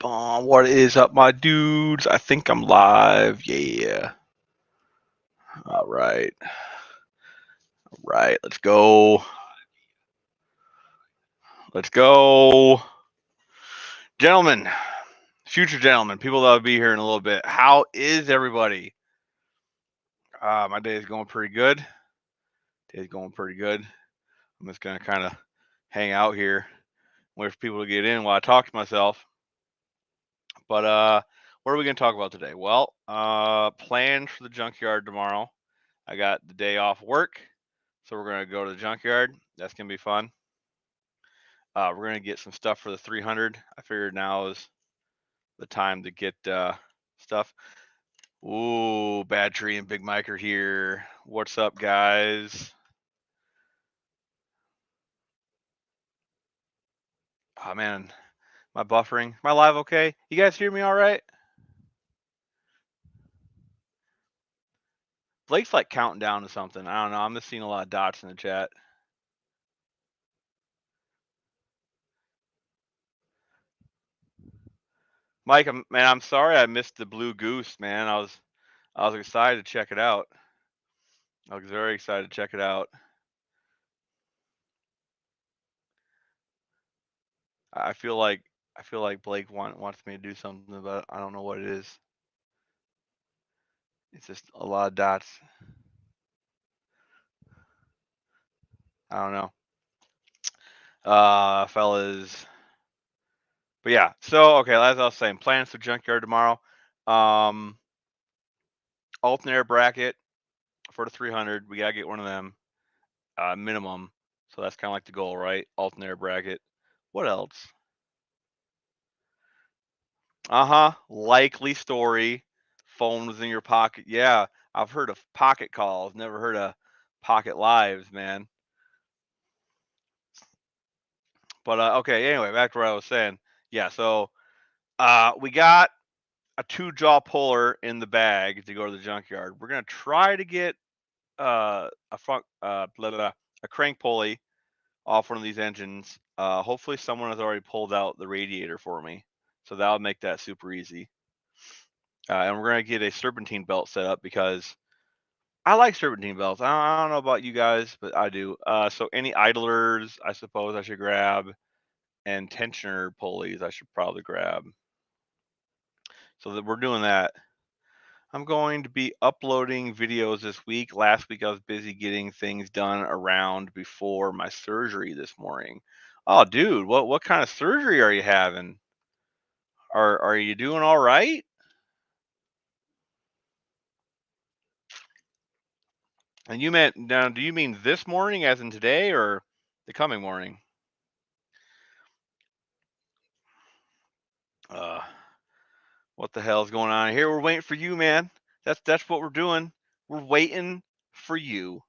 What is up, my dudes? I think I'm live. Yeah. All right. All right. Let's go. Let's go. Gentlemen, future gentlemen, people that will be here in a little bit. How is everybody? My day is going pretty good. Day's going pretty good. I'm just going to kind of hang out here, wait for people to get in while I talk to myself. But what are we going to talk about today? Well, plans for the junkyard tomorrow. I got the day off work, so we're going to go to the junkyard. That's going to be fun. We're going to get some stuff for the 300. I figured now is the time to get stuff. Ooh, Bad Tree and Big Mike are here. What's up, guys? Oh, man. My buffering. My live okay? You guys hear me all right? Blake's like counting down to something. I don't know. I'm just seeing a lot of dots in the chat. Mike, I'm sorry I missed the Blue Goose, man. I was excited to check it out. I was very excited to check it out. I feel like Blake wants me to do something, but I don't know what it is. It's just a lot of dots. I don't know. Fellas. But yeah, so okay, as I was saying, plans for junkyard tomorrow. Alternator bracket for the 300. We gotta get one of them, minimum. So that's kind of like the goal, right? Alternator bracket. What else? Likely story. Phone was in your pocket. Yeah, I've heard of pocket calls. Never heard of pocket lives, man. But okay, anyway, back to what I was saying. Yeah, so we got a 2-jaw puller in the bag to go to the junkyard. We're gonna try to get a crank pulley off one of these engines. Hopefully, someone has already pulled out the radiator for me, so that'll make that super easy. And we're gonna get a serpentine belt set up because I like serpentine belts. I don't know about you guys, but I do. So any idlers, I suppose I should grab, and tensioner pulleys I should probably grab. So that we're doing that. I'm going to be uploading videos this week. Last week I was busy getting things done around before my surgery this morning. Oh, dude, what kind of surgery are you having? Are you doing all right? And you meant now? Do you mean this morning, as in today, or the coming morning? What the hell is going on here? We're waiting for you, man. That's what we're doing. We're waiting for you.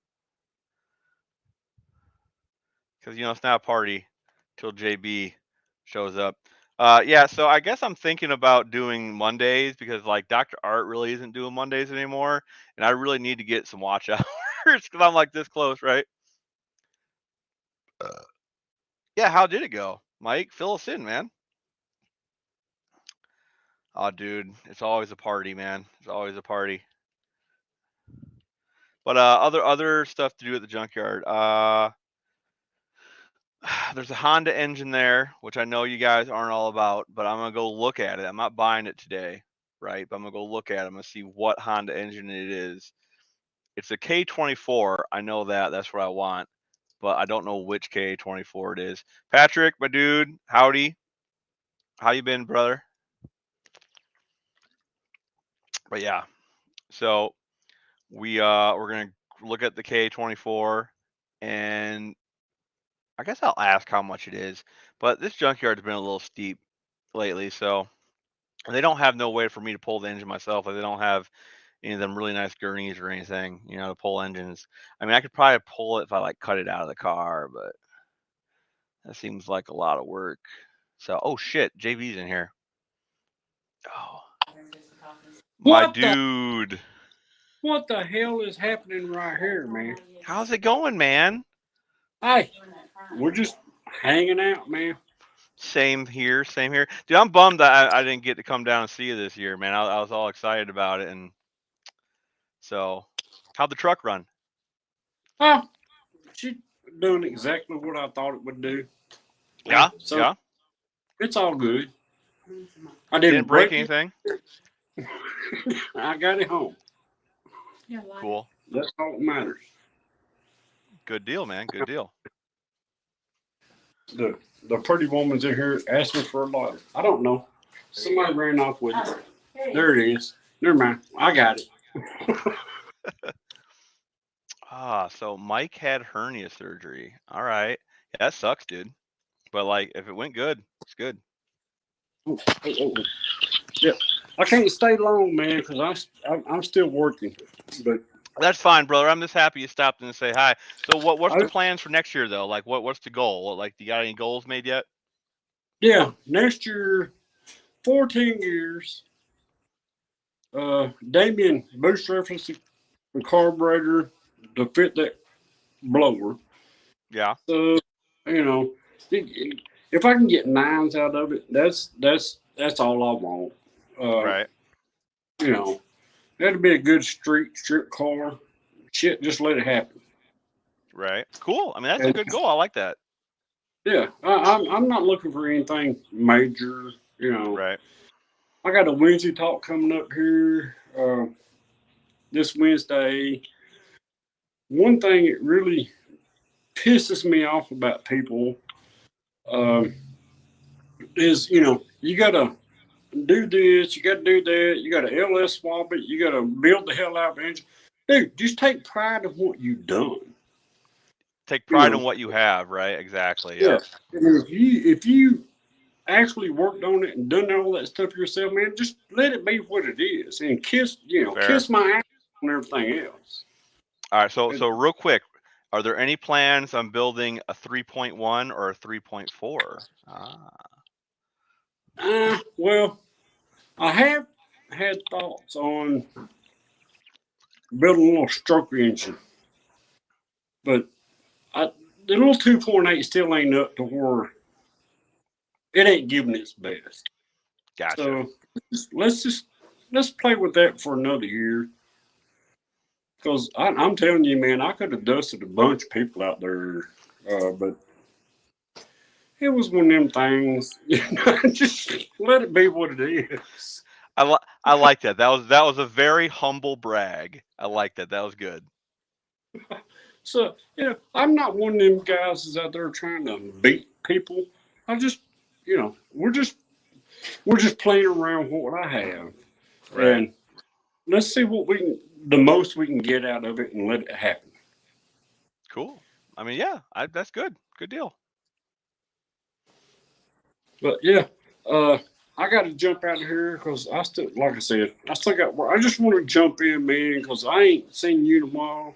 Because it's not a party till JB shows up. Yeah, so I guess I'm thinking about doing Mondays because like Dr. Art really isn't doing Mondays anymore, and I really need to get some watch hours because I'm like this close, right? Yeah, how did it go, Mike? Fill us in, man. Oh, dude, it's always a party, man. It's always a party. But other stuff to do at the junkyard. There's a Honda engine there, which I know you guys aren't all about, but I'm gonna go look at it. I'm not buying it today, right? But I'm gonna go look at it. I'm gonna see what Honda engine it is. It's a K24. I know that. That's what I want, but I don't know which K24 it is. Patrick, my dude, howdy. How you been, brother? But yeah, so we're gonna look at the K24, and I guess I'll ask how much it is. But this junkyard's been a little steep lately, so they don't have no way for me to pull the engine myself. Like they don't have any of them really nice gurneys or anything, to pull engines. I mean, I could probably pull it if I like cut it out of the car, but that seems like a lot of work. So, oh shit, JV's in here. Oh, my dude. What the hell is happening right here, man? How's it going, man? Hey, we're just hanging out, man. Same here, same here. Dude, I'm bummed that I didn't get to come down and see you this year, man. I was all excited about it, and so how'd the truck run? Oh, she doing exactly what I thought it would do. Yeah, So yeah. it's all good. I Didn't didn't break break it. anything. I got it home. Cool. That's all that matters. Good deal, man. Good deal. The pretty woman's in here asking for a lighter. I don't know. Somebody ran off with it. There it is. Never mind. I got it. So Mike had hernia surgery. All right. Yeah, that sucks, dude. But like, if it went good, it's good. Yeah, I can't stay long, man, because I'm still working. But That's fine, brother. I'm just happy you stopped in to say hi. So what's the I, plans for next year though? Like what's the goal? Like, do you got any goals made yet? yeah, next year, 14 years. Damien boost reference the carburetor to fit that blower. Yeah. So you know, if I can get nines out of it, that's all I want. Uh, Right. you know, that'd be a good strip car. Shit, just let it happen. Right. Cool. I mean, that's a And good goal. I like that. yeah, I'm not looking for anything major. You know, Right. I got a Wednesday talk coming up here this Wednesday. One thing that really pisses me off about people um, is you gotta do this, you gotta do that, you gotta LS swap it, you gotta build the hell out of the engine. Dude, just take pride in what you've done. Take You pride know, in what you have, right? Exactly. yeah. Yep. And if you actually worked on it and done all that stuff yourself, man, just let it be what it is and Fair. kiss my ass on everything else. All right. So real quick, are there any plans on building a 3.1 or a 3.4? Well, I have had thoughts on building a little stroker engine, but the little 2.8 still ain't up to where it ain't giving its best. Gotcha. So let's play with that for another year. Because I'm telling you, man, I could have dusted a bunch of people out there, but it was one of them things. Just let it be what it is. I like that. That was a very humble brag. I like that. That was good. So I'm not one of them guys that's out there trying to beat people. I just, we're just playing around with what I have, Right. and let's see what the most we can get out of it, and let it happen. Cool. I mean, yeah, that's good. Good deal. But yeah, uh, I got to jump out of here because I still, like I said, I still got work. I just want to jump in, man, because I ain't seen you tomorrow.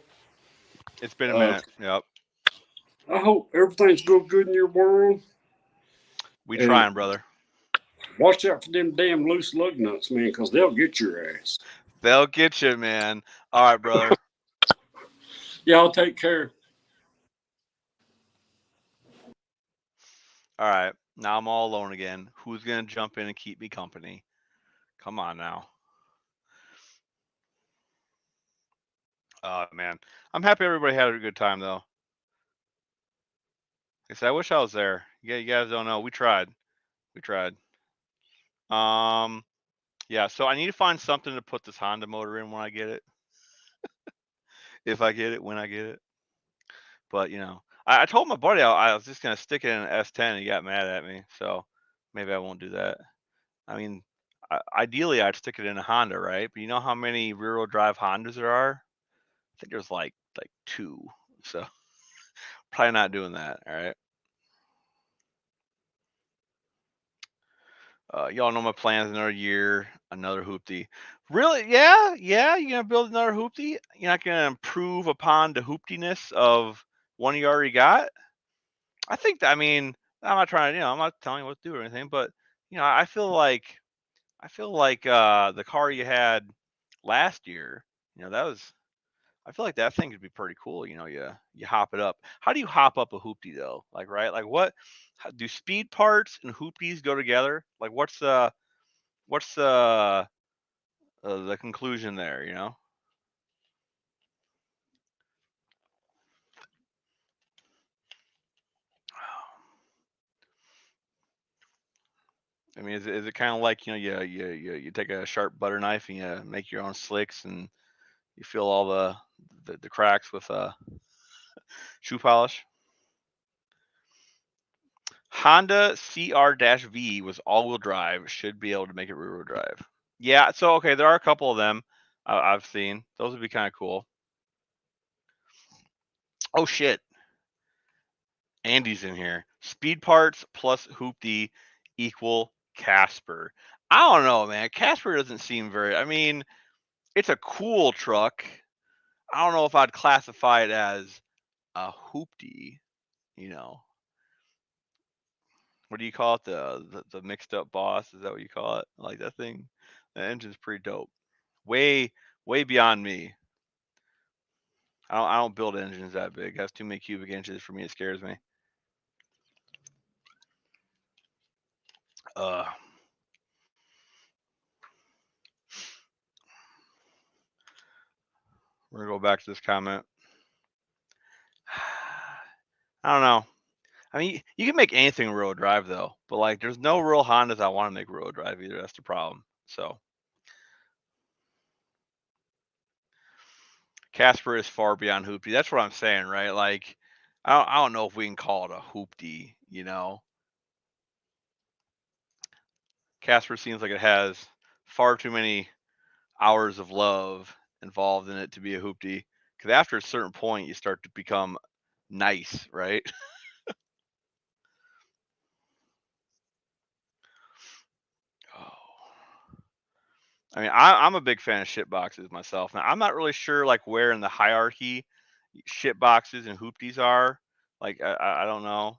It's been a Uh, minute. Yep. I hope everything's going good in your world, We and trying, brother. watch out for them damn loose lug nuts, man, because they'll get your ass. They'll get you, man. All right, brother. Y'all take care. All right. Now I'm all alone again. Who's gonna jump in and keep me company? Come on now. Man. I'm happy everybody had a good time though. Like I said, I wish I was there. Yeah, you guys don't know. We tried. We tried. Um, yeah, so I need to find something to put this Honda motor in when I get it. If I get it, when I get it. But I told my buddy I was just gonna stick it in an S10 and he got mad at me. So maybe I won't do that. I mean, ideally I'd stick it in a Honda, right? But you know how many rear-wheel drive Hondas there are? I think there's like two. So probably not doing that. All right. Y'all know my plans. Another year, another hoopty. Really? Yeah, yeah. You're gonna build another hoopty. You're not gonna improve upon the hooptiness of one you already got. I think that. I mean, I'm not trying to. I'm not telling you what to do or anything, but I feel like the car you had last year. That was. I feel like that thing could be pretty cool. You hop it up. How do you hop up a hoopty though? Like, right? Like, do speed parts and hoopties go together? Like, what's the conclusion there? I mean, is it kind of like you take a sharp butter knife and you make your own slicks and you fill all the cracks with shoe polish? Honda CR-V was all-wheel drive. Should be able to make it rear-wheel drive. Yeah. So okay, there are a couple of them I've seen. Those would be kind of cool. Oh shit, Andy's in here. Speed parts plus hoopty equal Casper. I don't know, man. Casper doesn't seem very. I mean, it's a cool truck. I don't know if I'd classify it as a hoopty. You know, what do you call it? The mixed up boss? Is that what you call it? I like that thing. The engine's pretty dope. Way beyond me. I don't build engines that big. It has too many cubic inches for me. It scares me. We're gonna go back to this comment. I don't know. I mean, you can make anything rear-wheel drive though, but like, there's no real Hondas I want to make rear-wheel drive either. That's the problem. So Casper is far beyond hoopty. That's what I'm saying, right? Like, I don't know if we can call it a hoopty. Casper seems like it has far too many hours of love involved in it to be a hoopty. Because after a certain point, you start to become nice, right? Oh. I mean, I'm a big fan of shit boxes myself. Now, I'm not really sure like where in the hierarchy shit boxes and hoopties are. Like, I don't know.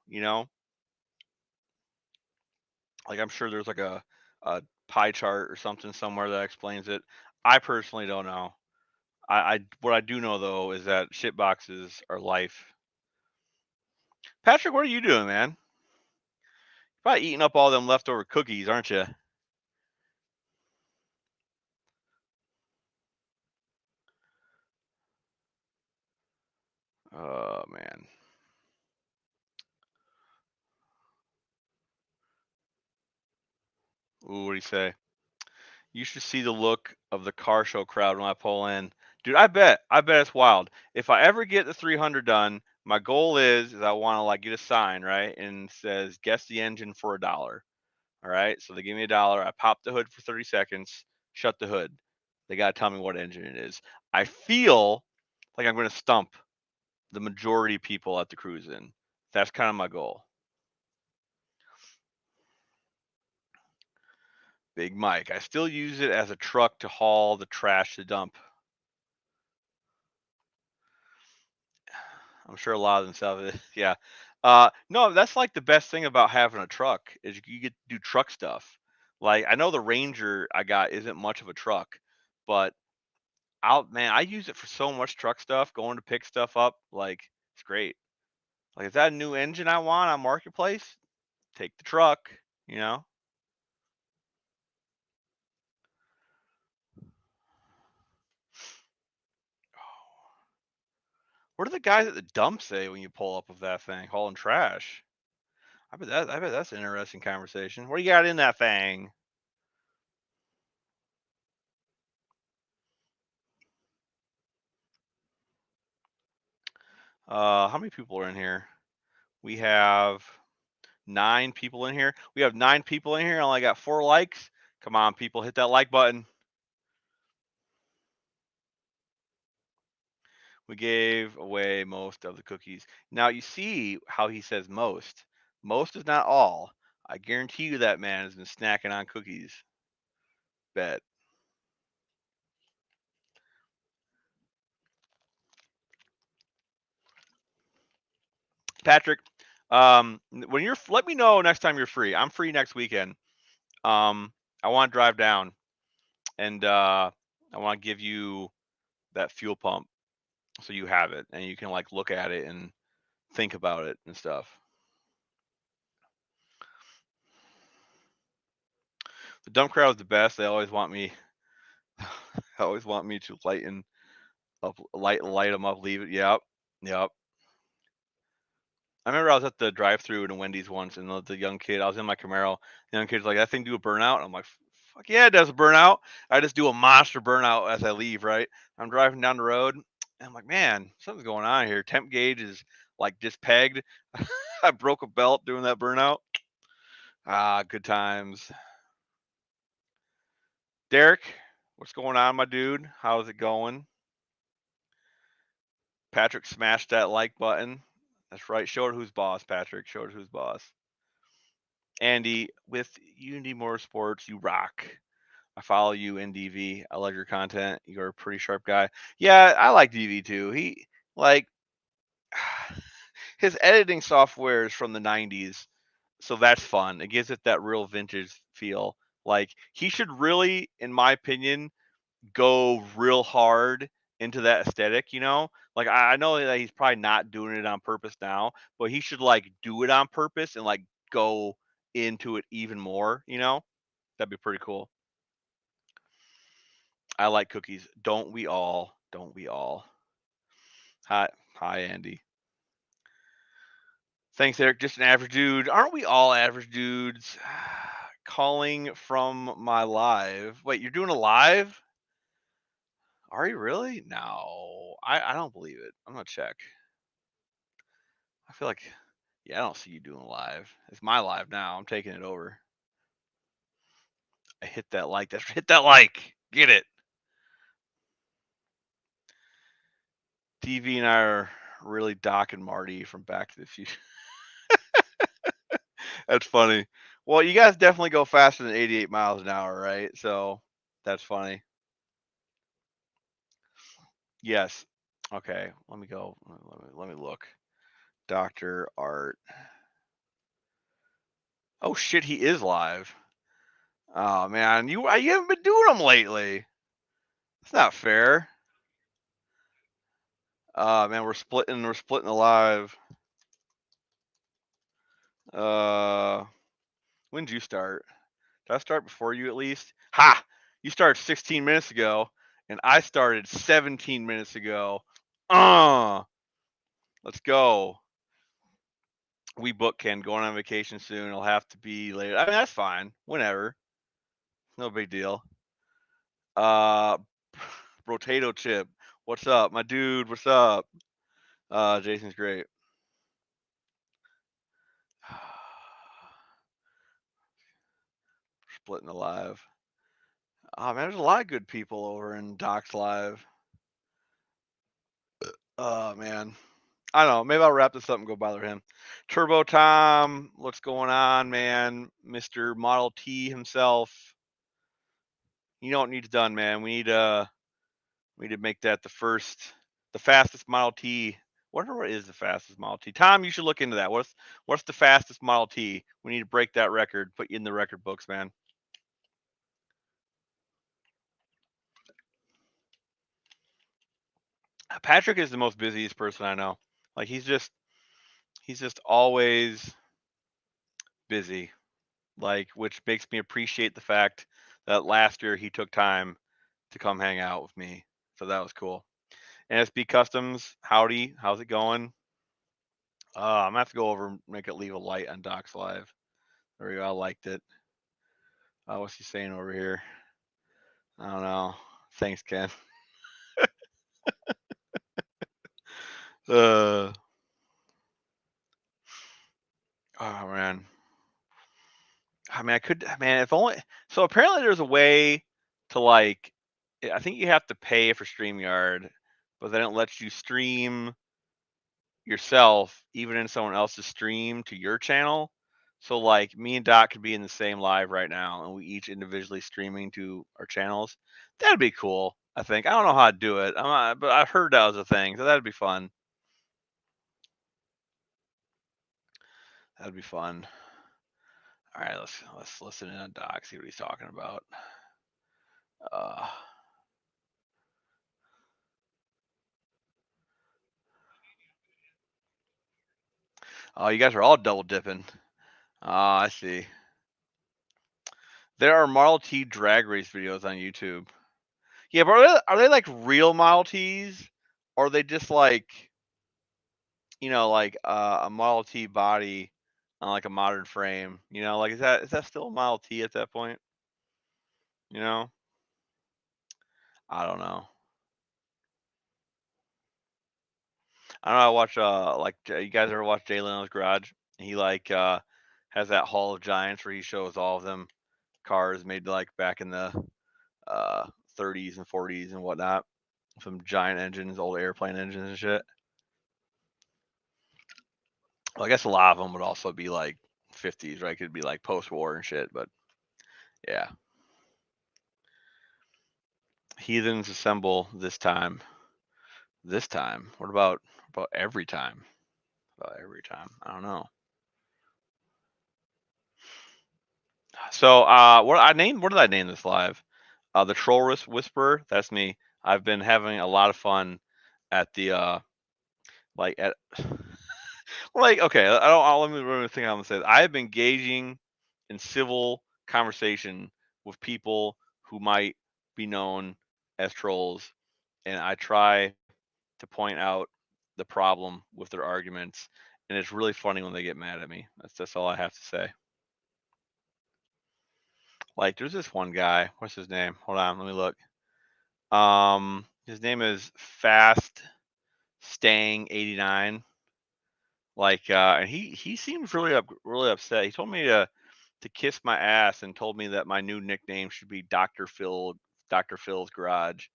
Like, I'm sure there's like a pie chart or something somewhere that explains it. I personally don't know. I what I do know though is that shit boxes are life. Patrick, what are you doing, man? Probably eating up all them leftover cookies, aren't you? Oh man. Ooh, what do you say? You should see the look of the car show crowd when I pull in. Dude, I bet it's wild. If I ever get the 300 done, my goal is I want to like get a sign, right? And it says guess the engine for $1. All right. So they give me $1. I pop the hood for 30 seconds, shut the hood. They got to tell me what engine it is. I feel like I'm going to stump the majority of people at the cruise in. That's kind of my goal. Big Mike. I still use it as a truck to haul the trash to dump. I'm sure a lot of them sell it. Yeah. No, that's like the best thing about having a truck is you get to do truck stuff. Like, I know the Ranger I got isn't much of a truck, but I use it for so much truck stuff, going to pick stuff up. Like, it's great. Like, is that a new engine I want on Marketplace? Take the truck, you know? What do the guys at the dump say when you pull up with that thing hauling trash? I bet that's an interesting conversation. What do you got in that thing? How many people are in here? We have 9 people in here. We have 9 people in here. I only got 4 likes. Come on, people, hit that like button. We gave away most of the cookies. Now you see how he says most. Most is not all. I guarantee you that man has been snacking on cookies. Bet. Patrick, when let me know next time you're free. I'm free next weekend. I want to drive down and I want to give you that fuel pump so you have it and you can like look at it and think about it and stuff. The dump crowd is the best. They always want me to light them up, leave it. Yep. Yep. I remember I was at the drive-through in a Wendy's once, and the young kid, I was in my Camaro. The young kid's like, "That thing do a burnout?" I'm like, "Fuck yeah, it does a burnout." I just do a monster burnout as I leave. Right, I'm driving down the road, and I'm like, "Man, something's going on here. Temp gauge is like just pegged." I broke a belt doing that burnout. Ah, good times. Derek, what's going on, my dude? How's it going? Patrick smashed that like button. That's right. Show it who's boss, Patrick. Show it who's boss. Andy, with Unity Motorsports, you rock. I follow you in DV. I love your content. You're a pretty sharp guy. Yeah, I like DV too. He like his editing software is from the 90s, so that's fun. It gives it that real vintage feel. Like he should really, in my opinion, go real hard into that aesthetic, you know? Like I know that he's probably not doing it on purpose now, but he should like do it on purpose and like go into it even more, you know? That'd be pretty cool. I like cookies. Don't we all? Don't we all? Hi, Andy. Thanks, Eric. Just an average dude. Aren't we all average dudes? Calling from my live. Wait, you're doing a live? Are you really? No, I don't believe it. I'm gonna check. I feel like, yeah, I don't see you doing live. It's my live now. I'm taking it over. I hit that like. That's hit that like. Get it. TV and I are really Doc and Marty from Back to the Future. That's funny. Well, you guys definitely go faster than 88 miles an hour, right? So that's funny. Yes. Okay. Let me go. Let me look. Dr. Art. Oh shit, he is live. Oh man, you haven't been doing them lately. It's not fair. Man, we're splitting the live. When did you start? Did I start before you at least? Ha! You started 16 minutes ago, and I started 17 minutes ago. Let's go. We book Ken going on vacation soon. It'll have to be later. I mean, that's fine. Whenever. No big deal. Rotato Chip. What's up, my dude? What's up? Jason's great. Splitting the live. Oh man, there's a lot of good people over in Doc's live. Oh man. I don't know. Maybe I'll wrap this up and go bother him. Turbo Tom, what's going on, man? Mr. Model T himself. You know what needs done, man. We need to make that the fastest Model T. What is the fastest Model T? Tom, you should look into that. What's the fastest Model T? We need to break that record. Put you in the record books, man. Patrick is the most busiest person I know. Like he's just always busy. Like which makes me appreciate the fact that last year he took time to come hang out with me. So that was cool. NSB Customs, howdy, how's it going? I'm gonna have to go over and leave a light on Doc's live. There we go. I liked it. What's he saying over here? I don't know. Thanks, Ken. uh, oh man. I mean, I could. Man, if only. So apparently, there's a way to like. I think you have to pay for StreamYard, but then it lets you stream yourself, even in someone else's stream, to your channel. So like me and Doc could be in the same live right now, and we each individually streaming to our channels. That'd be cool. I think. I don't know how to do it. But I've heard that was a thing, so that'd be fun. That'd be fun. All right, let's listen in on Doc, see what he's talking about. Uh, Oh, you guys are all double dipping. I see. There are Model T drag race videos on YouTube. Yeah, but are they like real Model Ts? Or are they just like, like a Model T body on like a modern frame? Like is that still a Model T at that point? You know? I don't know. I don't know. I watch you guys ever watch Jay Leno's Garage? He has that Hall of Giants where he shows all of them cars made like back in the uh 30s and 40s and whatnot. Some giant engines, old airplane engines and shit. Well, I guess a lot of them would also be like 50s, right? Could be like post-war and shit, but yeah. Heathens assemble this time. This time. What about every time? About every time. I don't know. So, what did I name this live? The Troll Whisperer. That's me. I've been having a lot of fun at the at like okay. I don't. Let me think. How I'm gonna say. I have been engaging in civil conversation with people who might be known as trolls, and I try to point out the problem with their arguments, and it's really funny when they get mad at me. That's all I have to say. Like, there's this one guy. What's his name? Hold on, let me look. His name is Fast Stang 89. Like, and he seems really upset. He told me to kiss my ass and told me that my new nickname should be Dr. Phil's Garage.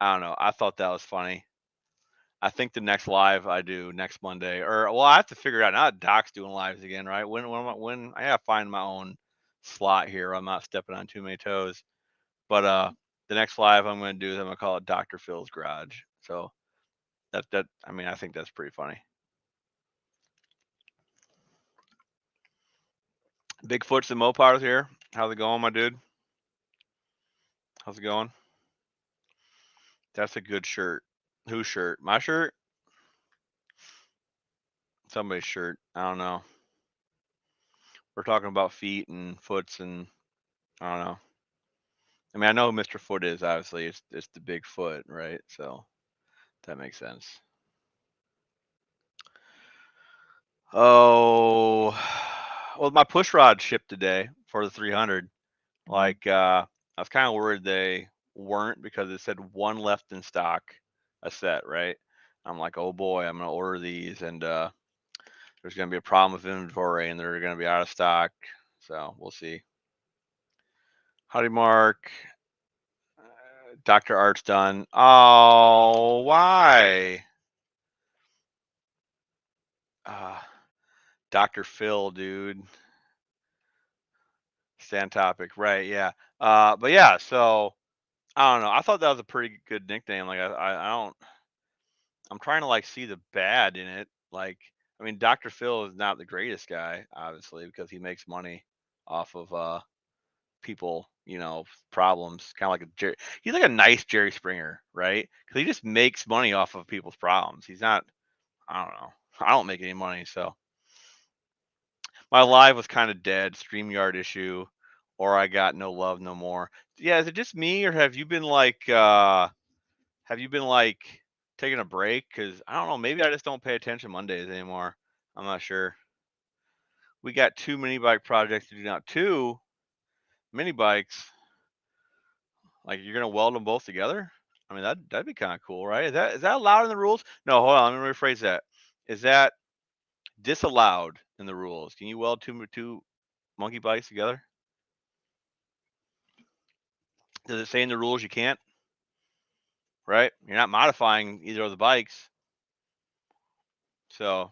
I don't know. I thought that was funny. I think the next live I do next Monday, or well, I have to figure it out. Now Doc's doing lives again, right? When I gotta find my own slot here. I'm not stepping on too many toes. But the next live I'm gonna do is I'm gonna call it Dr. Phil's Garage. So I mean I think that's pretty funny. Bigfoots and Mopars here. How's it going, my dude? How's it going? That's a good shirt. Whose shirt? My shirt? Somebody's shirt. I don't know. We're talking about feet and foots and I don't know. I mean, I know who Mr. Foot is. Obviously, it's the big foot, right? So that makes sense. Oh, well, my push rod shipped today for the 300. Like, I was kind of worried they weren't because it said one left in stock, a set, right? I'm like, oh boy, I'm gonna order these, and there's gonna be a problem with inventory, and they're gonna be out of stock. So we'll see. Howdy, Mark. Dr. Art's done. Oh, why? Dr. Phil, dude. Stay on topic, right? Yeah. But yeah, so I don't know. I thought that was a pretty good nickname. Like I don't. I'm trying to like see the bad in it. Like I mean, Dr. Phil is not the greatest guy, obviously, because he makes money off of people, problems. Kind of like he's like a nice Jerry Springer, right? Because he just makes money off of people's problems. He's not. I don't know. I don't make any money, so my live was kind of dead. StreamYard issue, or I got no love no more. Yeah, is it just me, or have you been taking a break? Because I don't know. Maybe I just don't pay attention Mondays anymore. I'm not sure. We got 2 mini bike projects to do now. 2 mini bikes. Like you're gonna weld them both together? I mean that'd be kind of cool, right? Is that allowed in the rules? No, hold on. Let me rephrase that. Is that disallowed in the rules? Can you weld two monkey bikes together? Does it say in the rules you can't? Right? You're not modifying either of the bikes. So,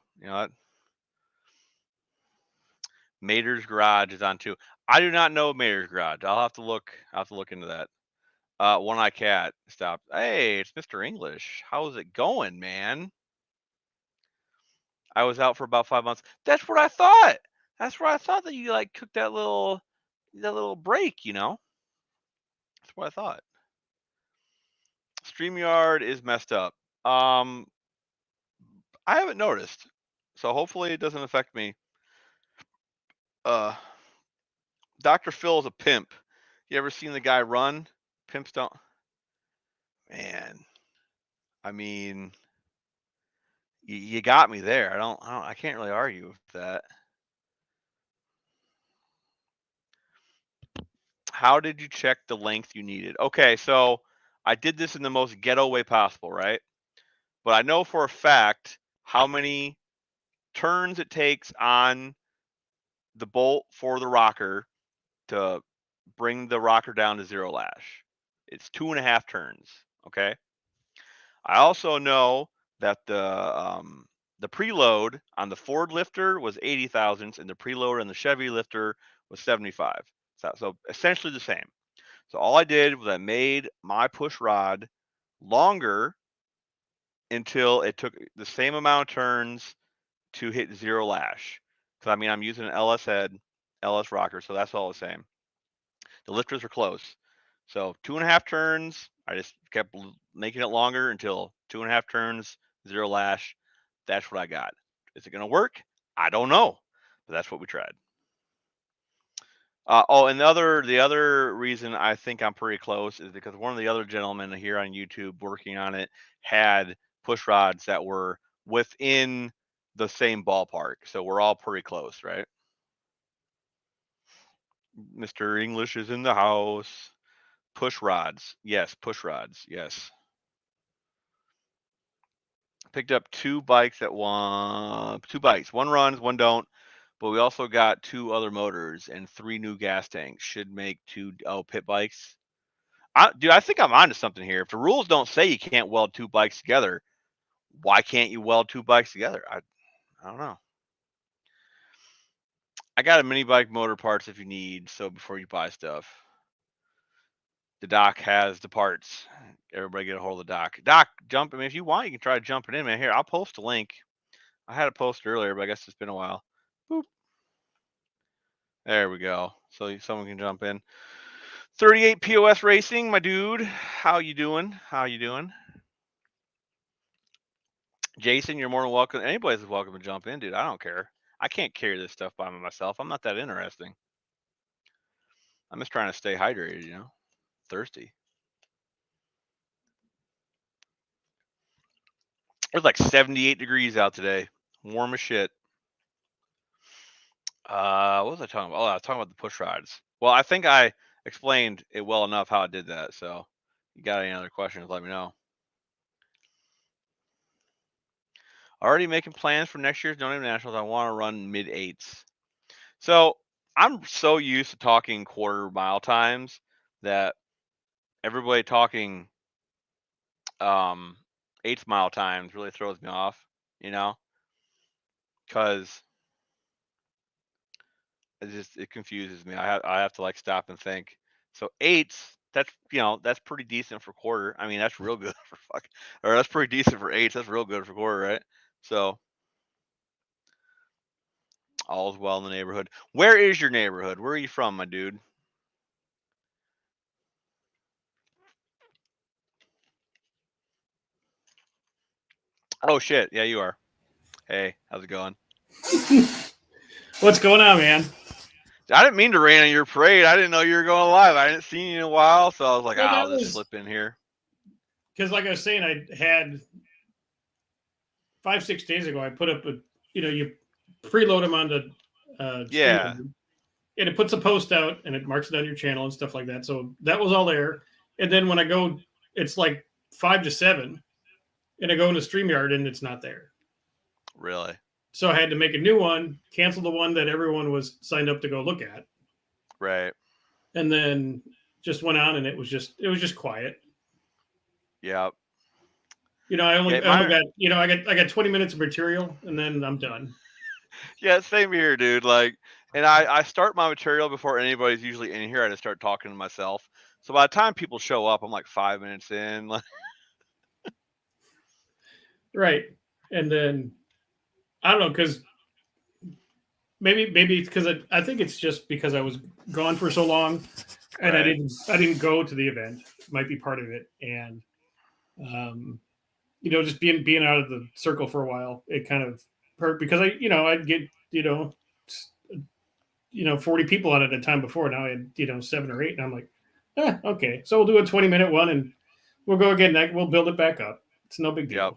Mater's Garage is on 2. I do not know Mater's Garage. I'll have to look into that. One Eye Cat stopped. Hey, it's Mr. English. How's it going, man? I was out for about 5 months. That's what I thought. That's where I thought that you like took that little break, That's what I thought. StreamYard is messed up. I haven't noticed. So hopefully it doesn't affect me. Dr. Phil is a pimp. You ever seen the guy run? Pimps don't. Man, I mean, you got me there. I can't really argue with that. How did you check the length you needed? Okay, so I did this in the most ghetto way possible, right? But I know for a fact how many turns it takes on the bolt for the rocker to bring the rocker down to 0 lash. It's 2.5 turns. Okay. I also know that the preload on the Ford lifter was 80 thousandths, and the preload on the Chevy lifter was 75. So essentially the same. So all I did was I made my push rod longer until it took the same amount of turns to hit 0 lash. Because I mean, I'm using an LS head, LS rocker, so that's all the same. The lifters are close. So 2.5 turns. I just kept making it longer until 2.5 turns, 0 lash. That's what I got. Is it going to work? I don't know, but that's what we tried. And the other reason I think I'm pretty close is because one of the other gentlemen here on YouTube working on it had push rods that were within the same ballpark. So we're all pretty close, right? Mr. English is in the house. Push rods. Yes, push rods. Yes. Picked up 2 bikes at one. 2 bikes. One runs, one don't. But we also got 2 other motors and 3 new gas tanks. Should make 2 pit bikes. Dude, I think I'm onto something here. If the rules don't say you can't weld 2 bikes together, why can't you weld 2 bikes together? I don't know. I got a mini bike motor parts if you need. So before you buy stuff, the doc has the parts. Everybody get a hold of the doc. Doc, jump. I mean, if you want, you can try jumping in, man. Here, I'll post a link. I had a post earlier, but I guess it's been a while. Boop. There we go. So someone can jump in. 38 POS Racing, my dude. How you doing? How you doing? Jason, you're more than welcome. Anybody's welcome to jump in, dude. I don't care. I can't carry this stuff by myself. I'm not that interesting. I'm just trying to stay hydrated, you know. Thirsty. It's like 78 degrees out today. Warm as shit. What was I talking about? Oh, I was talking about the push rods. Well, I think I explained it well enough how I did that. So, you got any other questions? Let me know. Already making plans for next year's No Name Nationals. I want to run mid-8s. So, I'm so used to talking quarter mile times that everybody talking 8th mile times really throws me off, you know, because it confuses me. I have to like stop and think. So 8s, that's pretty decent for quarter. I mean, that's real good for or that's pretty decent for 8s. That's real good for quarter, right? So all's well in the neighborhood. Where is your neighborhood? Where are you from, my dude? Oh shit, yeah, you are. Hey, how's it going? What's going on, man? I didn't mean to rain on your parade. I didn't know you were going live. I hadn't seen you in a while, so I was like, I'll just slip in here. Because, like I was saying, I had 5-6 days ago, I put up you preload them onto yeah, and it puts a post out and it marks it on your channel and stuff like that. So that was all there. And then when I go, it's like 5 to 7, and I go into StreamYard and it's not there. Really? So I had to make a new one, cancel the one that everyone was signed up to go look at. Right. And then just went on and it was just quiet. Yeah. You know, I only got, I got 20 minutes of material and then I'm done. Yeah, same here, dude. Like, and I start my material before anybody's usually in here. I just start talking to myself. So by the time people show up, I'm like 5 minutes in. Right. And then I don't know, because maybe because I think it's just because I was gone for so long and right. I didn't go to the event. Might be part of it. And just being out of the circle for a while, it kind of because I'd get 40 people on it at a time before. Now I had 7 or 8, and I'm like, okay, so we'll do a 20-minute one, and we'll go again. We'll build it back up. It's no big deal. Yep.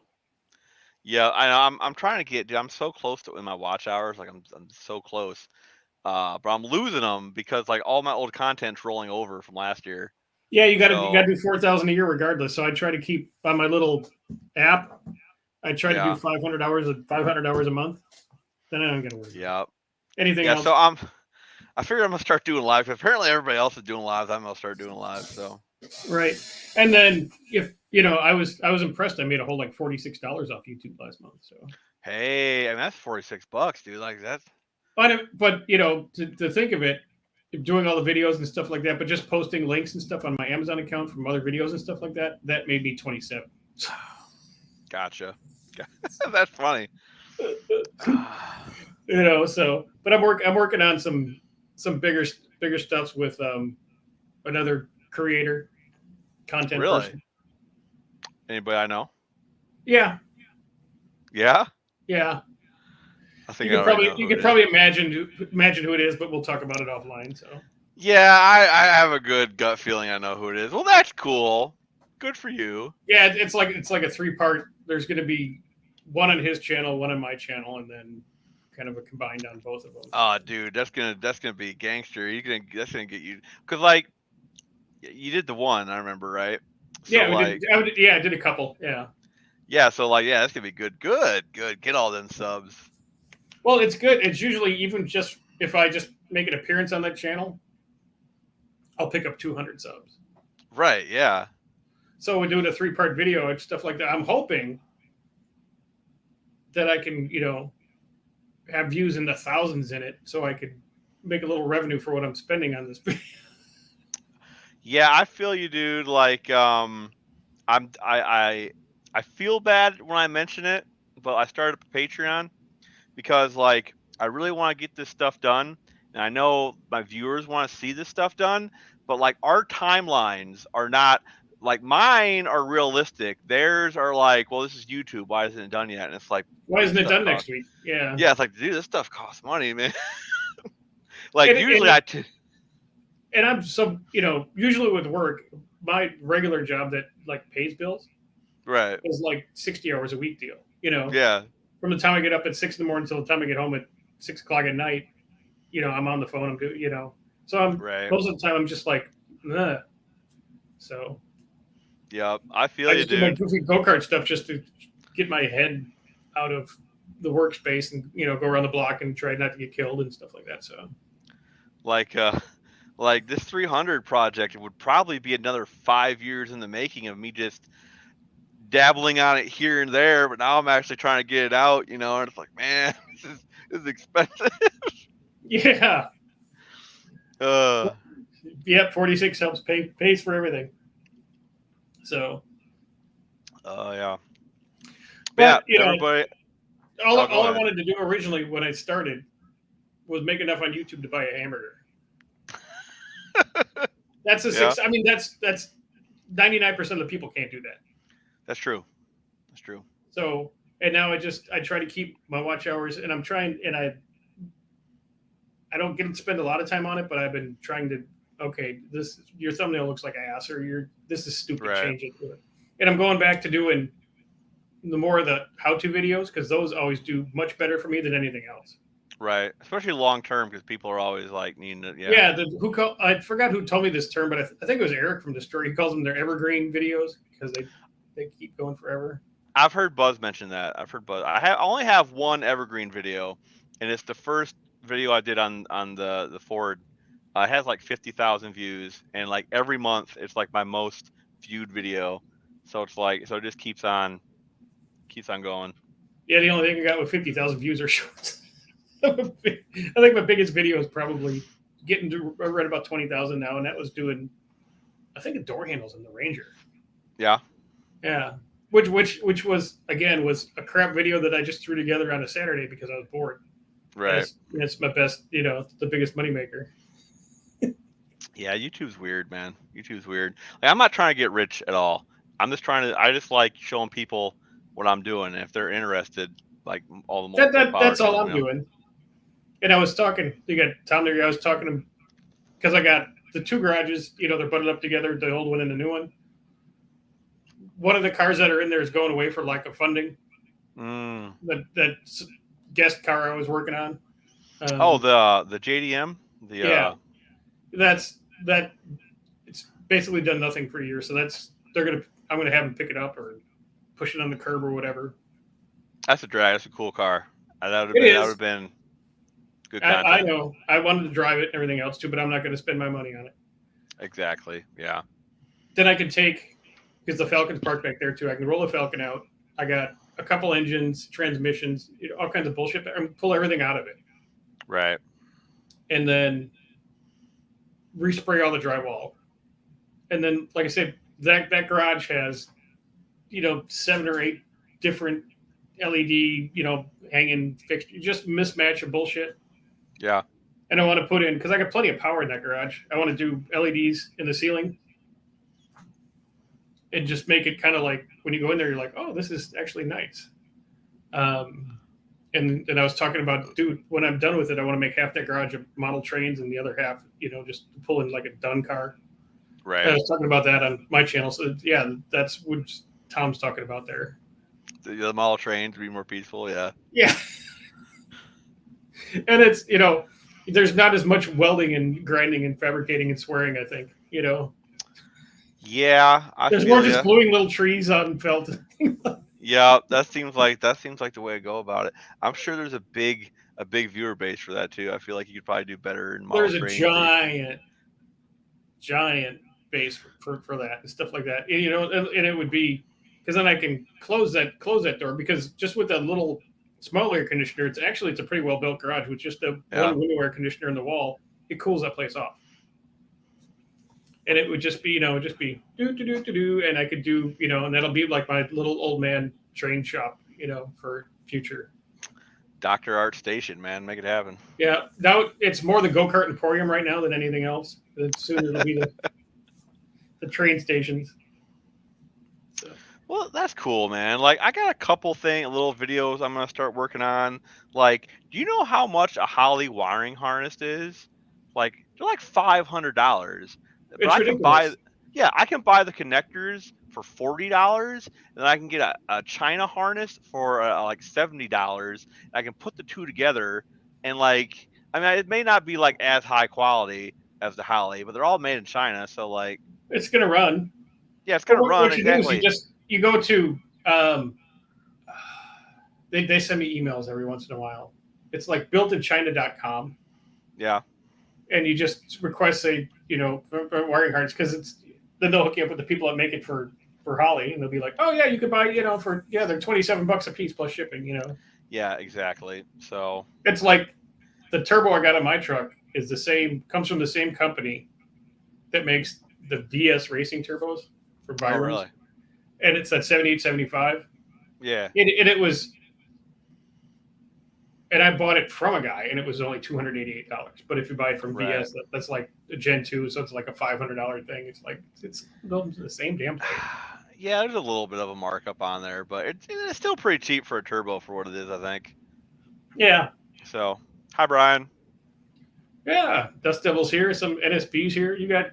Yeah, I know. I'm trying to get. Dude, I'm so close to in my watch hours. Like I'm so close. But I'm losing them because like all my old content's rolling over from last year. Yeah, you got to do 4,000 a year regardless. So I try to keep on my little app. I try to do 500 hours a month. Then I don't get to worry. Yeah. Anything else? So I figured I'm gonna start doing live. Apparently everybody else is doing lives. I'm gonna start doing live. So. Right, and then if I was impressed. I made a whole like $46 off YouTube last month. So. Hey, I mean that's $46, dude. Like that's. But to think of it, doing all the videos and stuff like that, but just posting links and stuff on my Amazon account from other videos and stuff like that, that made me 27. Gotcha. That's funny. So, but I'm working on some bigger stuffs with another creator, content person. Anybody I know? Yeah. Yeah. Yeah. I think you could probably imagine who it is, but we'll talk about it offline. So. Yeah, I have a good gut feeling I know who it is. Well, that's cool. Good for you. Yeah, it's like a 3-part. There's going to be one on his channel, one on my channel, and then kind of a combined on both of them. Oh, dude, that's gonna be gangster. That's gonna get you because like you did the one, I remember, right? So, yeah, I did a couple. Yeah. Yeah, so like that's gonna be good. Get all them subs. Well, it's good. It's usually even just if I just make an appearance on that channel, I'll pick up 200 subs. Right. Yeah. So we're doing a 3-part video and stuff like that. I'm hoping that I can, have views in the thousands in it, so I could make a little revenue for what I'm spending on this video. Yeah, I feel you, dude. Like, I feel bad when I mention it, but I started a Patreon because, like, I really want to get this stuff done, and I know my viewers want to see this stuff done, but like our timelines are not. Like mine are realistic. Theirs are like, well, this is YouTube. Why isn't it done yet? And it's like, why isn't it done next week? Yeah. Yeah, it's like, dude, this stuff costs money, man. Like usually and I'm so usually with work, my regular job that like pays bills, right, is like 60 hours a week deal. Yeah. From the time I get up at 6 a.m. until the time I get home at 6 o'clock at night, I'm on the phone. I'm doing, so I'm most of the time I'm just like, ugh. So. Yeah, I feel I you, just dude. do my goofy go-kart stuff just to get my head out of the workspace and go around the block and try not to get killed and stuff like that. So, like this 300 project would probably be another 5 years in the making of me just dabbling on it here and there. But now I'm actually trying to get it out, and it's like, man, this is expensive. Yeah. Yep. 46 helps pays for everything. So. Oh yeah. But, everybody. All I wanted to do originally when I started was make enough on YouTube to buy a hamburger. That's a six. I mean, that's 99% of the people can't do that. That's true. So, and now I try to keep my watch hours, and I'm trying, and I don't get to spend a lot of time on it, but I've been trying to. Okay, your thumbnail looks like ass, or this is stupid. Right. Change it to it. And I'm going back to doing the more of the how-to videos because those always do much better for me than anything else. Right, especially long term because people are always like needing it. Yeah. Yeah. I forgot who told me this term, but I think it was Eric from Destroy. He calls them their evergreen videos because they keep going forever. I've heard Buzz mention that. I only have one evergreen video, and it's the first video I did on the Ford. It has like 50,000 views, and like every month it's like my most viewed video. So it's like it just keeps on going. Yeah, the only thing I got with 50,000 views are shorts. I think my biggest video is probably getting to right about 20,000 now, and that was doing, I think, door handles in the Ranger. Yeah. Yeah. Which was a crap video that I just threw together on a Saturday because I was bored. Right. It's my best, the biggest moneymaker. Yeah, YouTube's weird, man. YouTube's weird. Like, I'm not trying to get rich at all. I just like showing people what I'm doing. And if they're interested, like all the multiple power That's all tools, I'm you know? doing. And I was talking. You got Tom there. I was talking to him because I got the two garages. You know, they're butted up together, the old one and the new one. One of the cars that are in there is going away for lack of funding. That guest car I was working on. The JDM. Yeah, that's that. It's basically done nothing for a year. So I'm gonna have them pick it up or push it on the curb or whatever. That's a drag. That's a cool car. That would have been good content. I know. I wanted to drive it and everything else too, but I'm not going to spend my money on it. Exactly. Yeah. Then I can take, because the Falcon's parked back there too. I can roll the Falcon out. I got a couple engines, transmissions, all kinds of bullshit, and pull everything out of it. Right. And then respray all the drywall. And then, like I said, that garage has, 7 or 8 different LED, hanging fixtures, just mismatch of bullshit. Yeah. And I want to put in, because I got plenty of power in that garage, I want to do LEDs in the ceiling and just make it kind of like when you go in there, you're like, oh, this is actually nice. And I was talking about, dude, when I'm done with it, I want to make half that garage of model trains and the other half, just pull in like a done car. Right. And I was talking about that on my channel. So yeah, that's what Tom's talking about there. The model trains to be more peaceful. Yeah. Yeah. And it's, there's not as much welding and grinding and fabricating and swearing, I think, Yeah. There's more just gluing little trees on felt. Yeah, that seems like the way to go about it. I'm sure there's a big viewer base for that too. I feel like you could probably do better in model There's a giant base for that and stuff like that. And it would be, because then I can close that door, because just with that little small air conditioner, it's a pretty well built garage with just one window air conditioner in the wall. It cools that place off. And it would just be, do, and I could do, and that'll be like my little old man train shop, for future. Dr. Art Station, man, make it happen. Yeah, now it's more the go-kart emporium right now than anything else. Soon it'll be the train stations. So. Well, that's cool, man. Like, I got a couple little videos I'm gonna start working on. Like, do you know how much a Holley wiring harness is? Like, they're like $500. But I can buy the connectors for $40, and then I can get a China harness for like $70. I can put the two together, and it may not be like as high quality as the Holley, but they're all made in China, so like it's gonna run. Yeah, it's gonna run. What you do is you go to they send me emails every once in a while. It's like builtinchina.com. Yeah. And you just request for wiring harness, because then they'll hook you up with the people that make it for Holley, and they'll be like, oh yeah, you could buy, they're $27 a piece plus shipping, Yeah, exactly. So it's like the turbo I got on my truck is comes from the same company that makes the VS racing turbos for Virons. Oh, really? And it's that 7875. Yeah. And it was, and I bought it from a guy, and it was only $288. But if you buy it from VS, that's like a Gen 2, so it's like a $500 thing. It's like it's the same damn thing. Yeah, there's a little bit of a markup on there, but it's still pretty cheap for a turbo for what it is, I think. Yeah. So, hi Brian. Yeah, Dust Devil's here. Some NSBs here. You got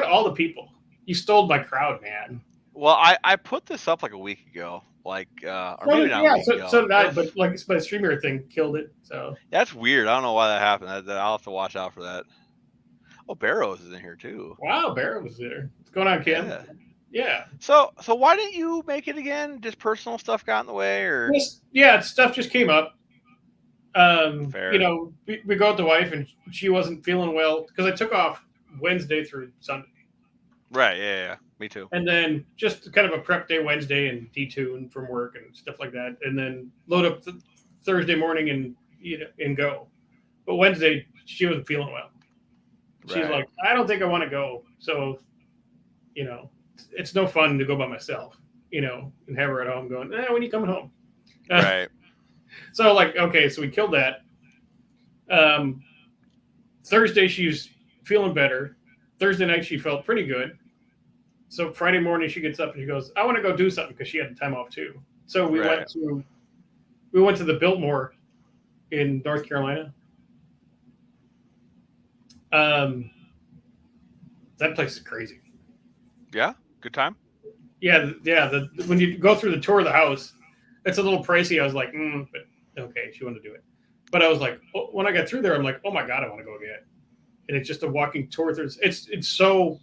all the people. You stole my crowd, man. Well, I put this up like a week ago, or maybe not a week ago. So did I, but my StreamYard thing killed it. So that's weird. I don't know why that happened. I'll have to watch out for that. Oh, Barrows is in here too. Wow, Barrows was there. What's going on, Kim? Yeah. So why didn't you make it again? Just personal stuff got in the way, or? Stuff just came up. Fair. We go with the wife, and she wasn't feeling well, because I took off Wednesday through Sunday. Right. Yeah. Me too. And then just kind of a prep day Wednesday, and detune from work and stuff like that, and then load up Thursday morning and go. But Wednesday she wasn't feeling well. She's like, I don't think I want to go. So, it's no fun to go by myself, and have her at home going, when are you coming home? Right. So okay, so we killed that. Thursday she was feeling better. Thursday night she felt pretty good. So Friday morning she gets up and she goes, I want to go do something, because she had the time off too. So we went to we went to the Biltmore in North Carolina. That place is crazy. Yeah, good time. Yeah. When you go through the tour of the house, it's a little pricey. I was like, but okay, she wanted to do it. But I was like, when I got through there, I'm like, oh my God, I want to go again. And it's just a walking tour through. It's so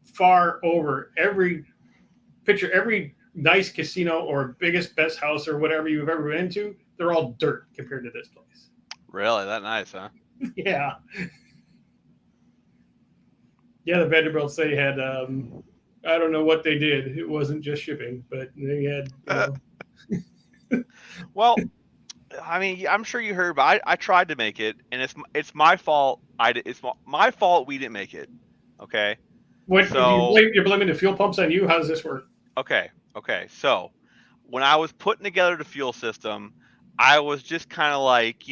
far over every picture, every nice casino or biggest, best house or whatever you've ever been into. They're all dirt compared to this place. Really, that nice, huh? Yeah. Yeah, the Vanderbilts, they had, I don't know what they did. It wasn't just shipping, but they had, Well, I mean, I'm sure you heard, but I tried to make it, and it's my fault. It's my fault we didn't make it. Okay. So you're blaming the fuel pumps on you? How does this work? Okay. So when I was putting together the fuel system, I was just kind of like,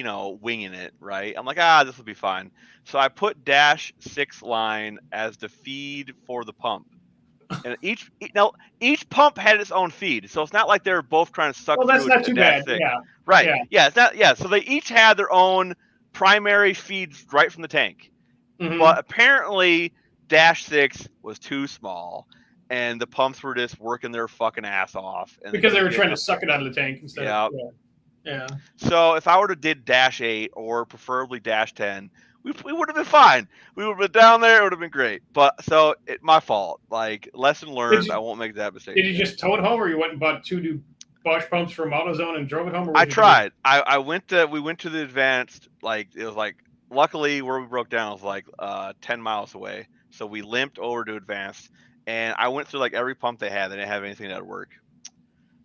winging it, right? I'm like, this will be fine. So I put -6 line as the feed for the pump. And each pump had its own feed. So it's not like they were both trying to suck through that's not too bad. -6. Yeah. Right. Yeah. It's not, yeah. So they each had their own primary feeds right from the tank. Mm-hmm. But apparently -6 was too small. And the pumps were just working their fucking ass off. And because they were trying to suck it out of the tank instead of... Yeah. So if I would have did -8 or preferably -10, we would have been fine. We would have been down there. It would have been great. But so my fault. Like, lesson learned. I won't make that mistake. Did you just tow it home, or you went and bought 2 new Bosch pumps from AutoZone and drove it home? Or I tried. We went to the advanced. Like, it was like, luckily where we broke down was like 10 miles away. So we limped over to advanced, and I went through like every pump they had. They didn't have anything that would work.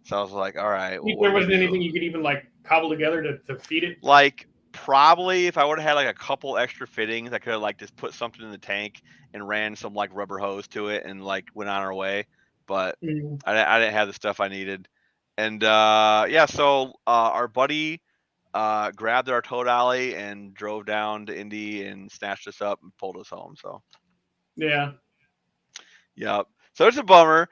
So I was like, all right. There wasn't anything you could even like cobble together to feed it? Like, probably if I would have had like a couple extra fittings, I could have like just put something in the tank and ran some like rubber hose to it and like went on our way. But I didn't have the stuff I needed. And so our buddy grabbed our tow dolly and drove down to Indy and snatched us up and pulled us home. So yeah. Yep. So it's a bummer.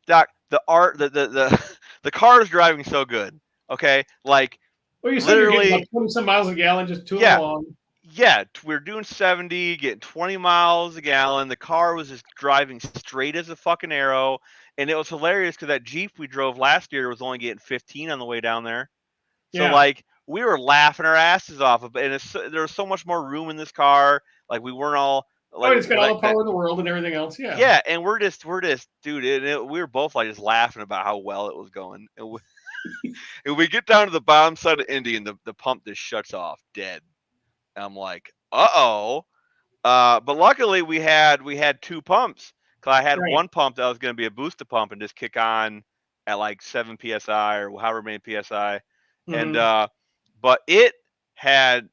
Doc, the car is driving so good. Okay, like, well, you said you're getting like 20 some miles a gallon, just tooling along. Yeah, we're doing 70, getting 20 miles a gallon. The car was just driving straight as a fucking arrow, and it was hilarious because that Jeep we drove last year was only getting 15 on the way down there. So like, we were laughing our asses off, and there was so much more room in this car. Like, we weren't all. Like, it's got all the power in the world and everything else. Yeah. Yeah, and we're just, dude. We were both like just laughing about how well it was going. And we get down to the bottom side of Indy, and the pump just shuts off dead. And I'm like, uh-oh. But luckily we had 2 pumps. Cause I had one pump that was going to be a booster pump and just kick on at like 7 psi or however many psi. And but it had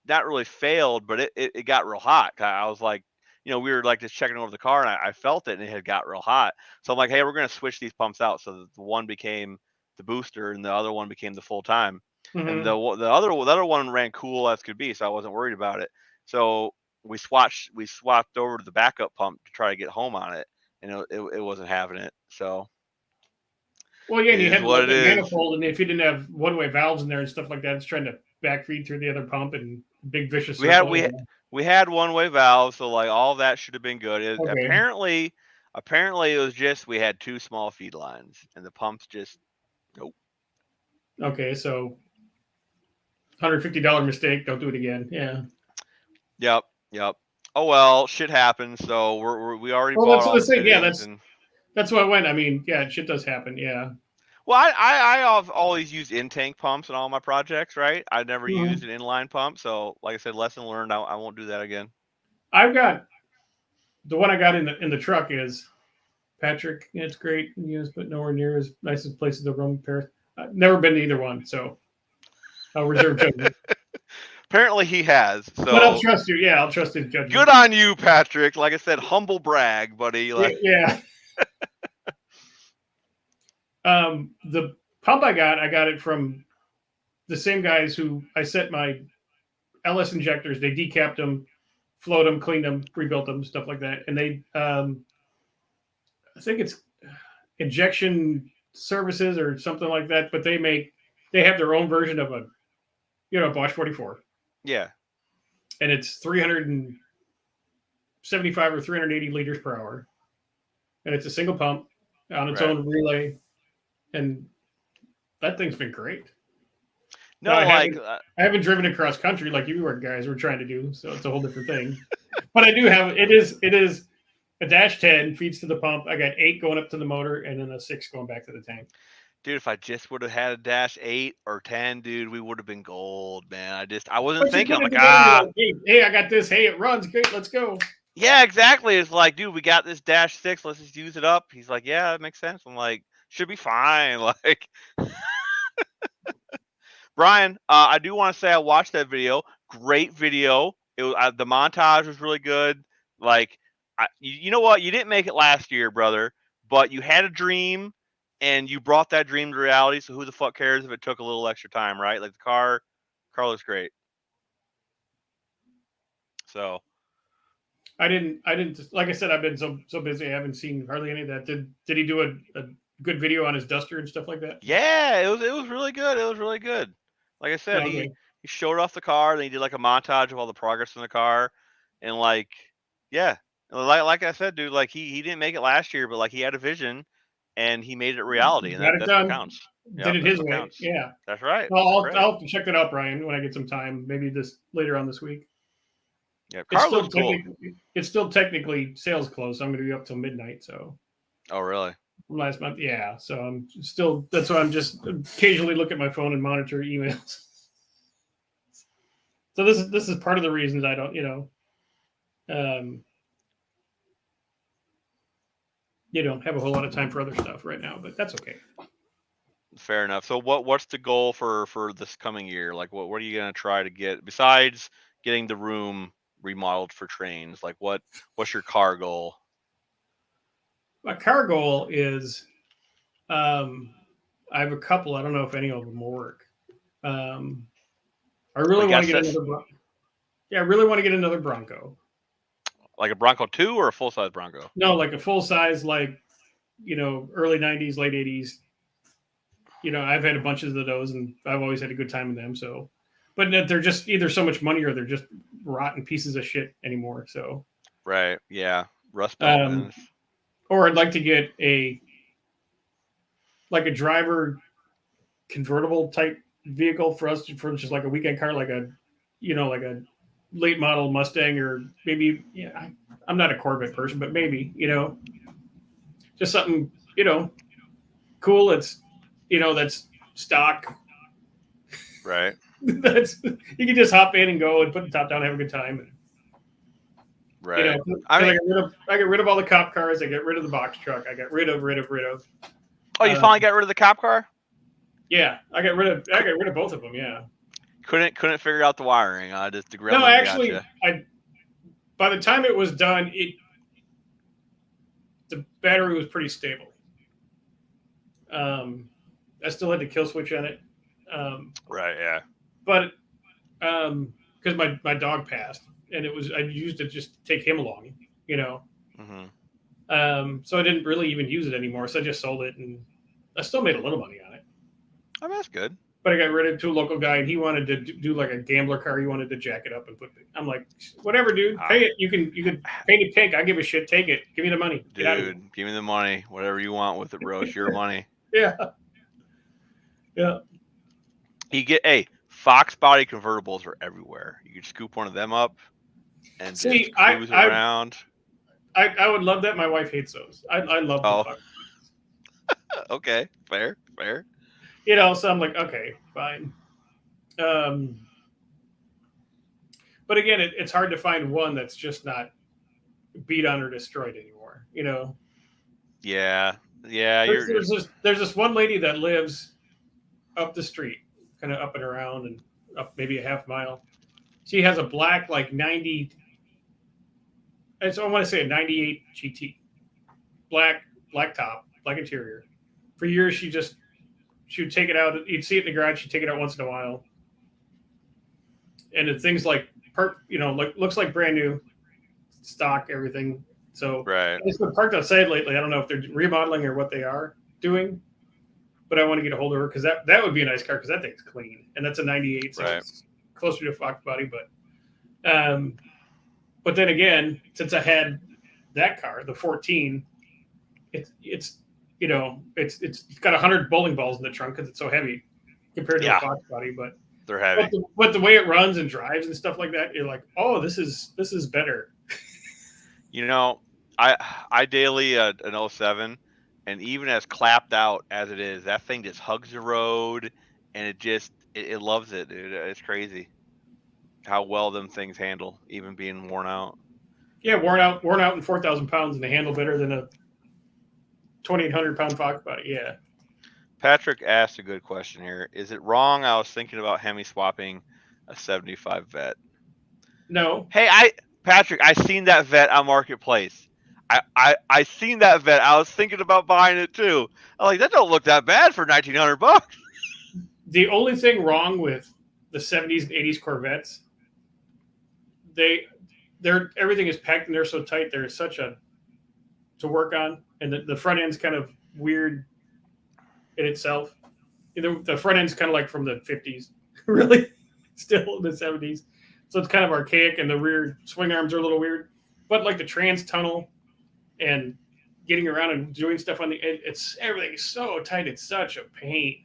not really failed, but it got real hot. I was like, we were like just checking over the car, and I felt it, and it had got real hot. So I'm like, hey, we're going to switch these pumps out. So the one became the booster, and the other one became the full time. And the other one ran cool as could be, so I wasn't worried about it. So we swapped over to the backup pump to try to get home on it, and it wasn't having it. So. Well, yeah, you had the manifold, and if you didn't have one-way valves in there and stuff like that, it's trying to backfeed through the other pump and big vicious circle. We had one-way valves, so like all that should have been good. Apparently it was just we had 2 small feed lines, and the pumps just nope. Okay, so $150 mistake. Don't do it again. Yeah. Yep. Oh well, shit happens. So we already bought. That's what I say. Yeah, that's what I went. I mean, yeah, shit does happen. Yeah. Well, I've always used in-tank pumps in all my projects, right? I never used an inline pump. So, like I said, lesson learned. I won't do that again. I've got the one I got in the truck is Patrick. It's great, but nowhere near as nice as places to roam in Paris. I've never been to either one, so I'll reserve judgment. Apparently he has. So. But I'll trust you. Yeah, I'll trust his judgment. Good on you, Patrick. Like I said, humble brag, buddy. Like, yeah. The pump I got it from the same guys who I set my LS injectors. They decapped them, flowed them, cleaned them, rebuilt them, stuff like that. And they, I think it's injection services or something like that, but they have their own version of a Bosch 44, Yeah. and it's 375 or 380 liters per hour, and it's a single pump on its Right. own relay, and that thing's been great. No, Now, like I haven't driven across country like you guys were trying to do, so it's a whole different thing. But I do have it is a dash 10 feeds to the pump. I got 8 going up to the motor, and then a 6 going back to the tank. dude, if I just would have had a dash 8 or 10, dude, we would have been gold, man. I wasn't thinking. I'm like, hey, I got this. Hey, it runs. Great, let's go. Yeah, exactly. It's like, dude, we got this dash 6. Let's just use it up. He's like, yeah, that makes sense. I'm like, should be fine. Like, Brian, I do want to say I watched that video. Great video. It was the montage was really good. Like, you know what? You didn't make it last year, brother, but you had a dream, and you brought that dream to reality. So who the fuck cares if it took a little extra time, right? Like the car looks great. So. I didn't. Like I said, I've been so busy. I haven't seen hardly any of that. Did he do a good video on his Duster and stuff like that? Yeah, it was really good. It was really good. Like I said, Okay. he showed off the car, then he did like a montage of all the progress in the car, and like, yeah, like I said, dude, like he didn't make it last year, but like he had a vision, and he made it reality, and that's what counts. Did it his way? Counts. Yeah, that's right. Well, I'll have to check that out, Brian, when I get some time. Maybe later on this week. Yeah, car looks cool. It's still technically sales closed. So I'm going to be up till midnight. So. Oh really? From last month, yeah. So I'm still. That's why I'm just occasionally look at my phone and monitor emails. So this is part of the reasons I don't, have a whole lot of time for other stuff right now, but that's okay. Fair enough. So what's the goal for this coming year? Like what are you going to try to get besides getting the room remodeled for trains? Like what's your car goal? My car goal is, I have a couple. I don't know if any of them will work. I really want to get another. Yeah, I really want to get another Bronco. Like a Bronco 2 or a full size Bronco? No, like a full size, like early '90s, late '80s. I've had a bunch of those, and I've always had a good time with them. So, but they're just either so much money or they're just rotten pieces of shit anymore. So. Right. Yeah. Rust belt. Or I'd like to get a driver convertible type vehicle for just like a weekend car, like a late model Mustang, or maybe, I'm not a Corvette person, but maybe, just something, cool. It's, that's stock. Right. You can just hop in and go and put the top down, and have a good time. Right. I get rid of all the cop cars. I get rid of the box truck. I got rid of. Oh, you finally got rid of the cop car? Yeah, I got rid of both of them. Yeah. Couldn't figure out the wiring. Just the no, actually, by the time it was done, the battery was pretty stable. I still had the kill switch on it. Right. Yeah. But because my dog passed, and I used it just to take him along, Mm-hmm. So I didn't really even use it anymore. So I just sold it, and I still made a little money on it. I mean, that's good. But I got rid of it to a local guy, and he wanted to do like a gambler car. He wanted to jack it up and I'm like, whatever, dude. Pay it. You can paint it pink. I give a shit. Take it. Give me the money. Dude, give me the money. Whatever you want with it, bro. It's your money. Yeah. Yeah. You get Fox body convertibles are everywhere. You can scoop one of them up and just cruise around. I would love that. My wife hates those. I love the Fox. Okay, fair. So I'm like, okay, fine. But again, it's hard to find one that's just not beat on or destroyed anymore. Yeah. There's this one lady that lives up the street, kind of up and around and up maybe a half mile. She has a black, like 90. And so I want to say a 98 GT, black top, black interior. For years, she would take it out. You'd see it in the garage. She'd take it out once in a while. And the things like looks like brand new, stock, everything. So right. It's been parked outside lately. I don't know if they're remodeling or what they are doing. but I want to get a hold of her because that would be a nice car because that thing's clean and that's a 98, so Right. it's closer to Fox body. But then again, since I had that car, the 14, it's it's got 100 bowling balls in the trunk because it's so heavy compared to Yeah. a Fox body, but. They're heavy. But the way it runs and drives and stuff like that, you're like, oh, this is better. You know, I daily an 07, and even as clapped out as it is, that thing just hugs the road, and it loves it, dude. It's crazy how well them things handle, even being worn out. Yeah, worn out and 4,000 pounds, and they handle better than a 2,800 pound Fox body. Yeah. Patrick asked a good question here. Is it wrong? I was thinking about Hemi swapping a 75 vet. No. Hey, Patrick, I seen that vet on Marketplace. I seen that vet. I was thinking about buying it too. I'm like, that don't look that bad for $1,900. The only thing wrong with the 70s and 80s Corvettes, they're everything is packed and they're so tight. They're such a to work on, and the front end's kind of weird in itself. The front end's kind of like from the 50s, really, still in the 70s. So it's kind of archaic, and the rear swing arms are a little weird. But like the trans tunnel and getting around and doing stuff on everything is so tight. It's such a pain.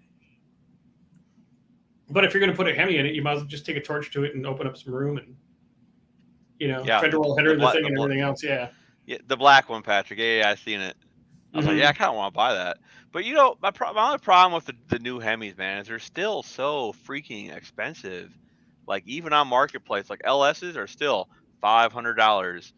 But if you're going to put a Hemi in it, you might as well just take a torch to it and open up some room and, federal header, the thing, and everything else. Yeah. Yeah, the black one, Patrick. Yeah, I seen it. I was like, yeah, I kind of want to buy that. But my only problem with the new Hemis, man, is they're still so freaking expensive. Like even on Marketplace, like LSs are still $500.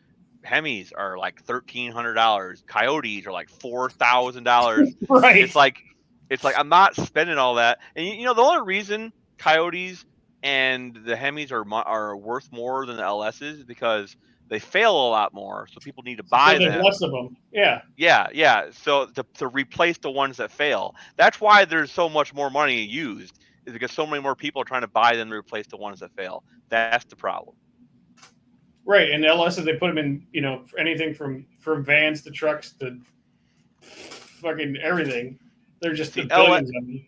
Hemis are like $1,300. Coyotes are like $4,000. Right. It's like I'm not spending all that. And the only reason Coyotes and the Hemis are worth more than the LSs is because they fail a lot more, so people need to buy them. Less of them. Yeah. Yeah. So to replace the ones that fail, that's why there's so much more money used, is because so many more people are trying to buy them to replace the ones that fail. That's the problem. Right, and LSs, they put them in, anything from vans to trucks to fucking everything. They're just billions of them.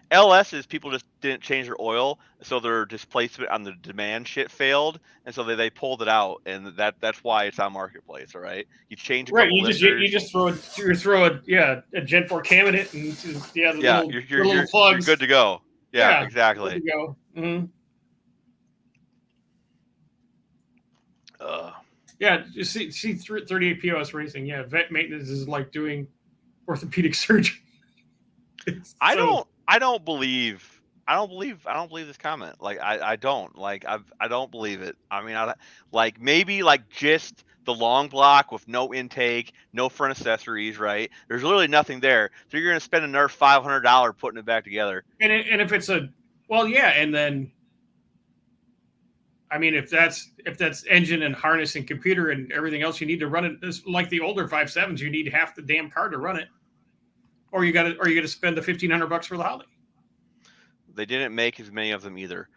LSs, people just didn't change their oil, so their displacement on the demand shit failed, and so they pulled it out, and that's why it's on Marketplace. All right, you change you just throw a Gen 4 cam in it, and you're plugs. You're good to go. Yeah, exactly. Good to go. Mm-hmm. Yeah, you see 38 POS racing. Yeah, vet maintenance is like doing orthopedic surgery. I don't believe this comment. Like I don't believe it. I mean, maybe just the long block with no intake, no front accessories, right? There's literally nothing there. So you're gonna spend another $500 putting it back together. And if it's and then I mean, if that's engine and harness and computer and everything else, you need to run it. Like the older 5.7s, you need half the damn car to run it, or you got to spend the $1,500 for the Holly. They didn't make as many of them either.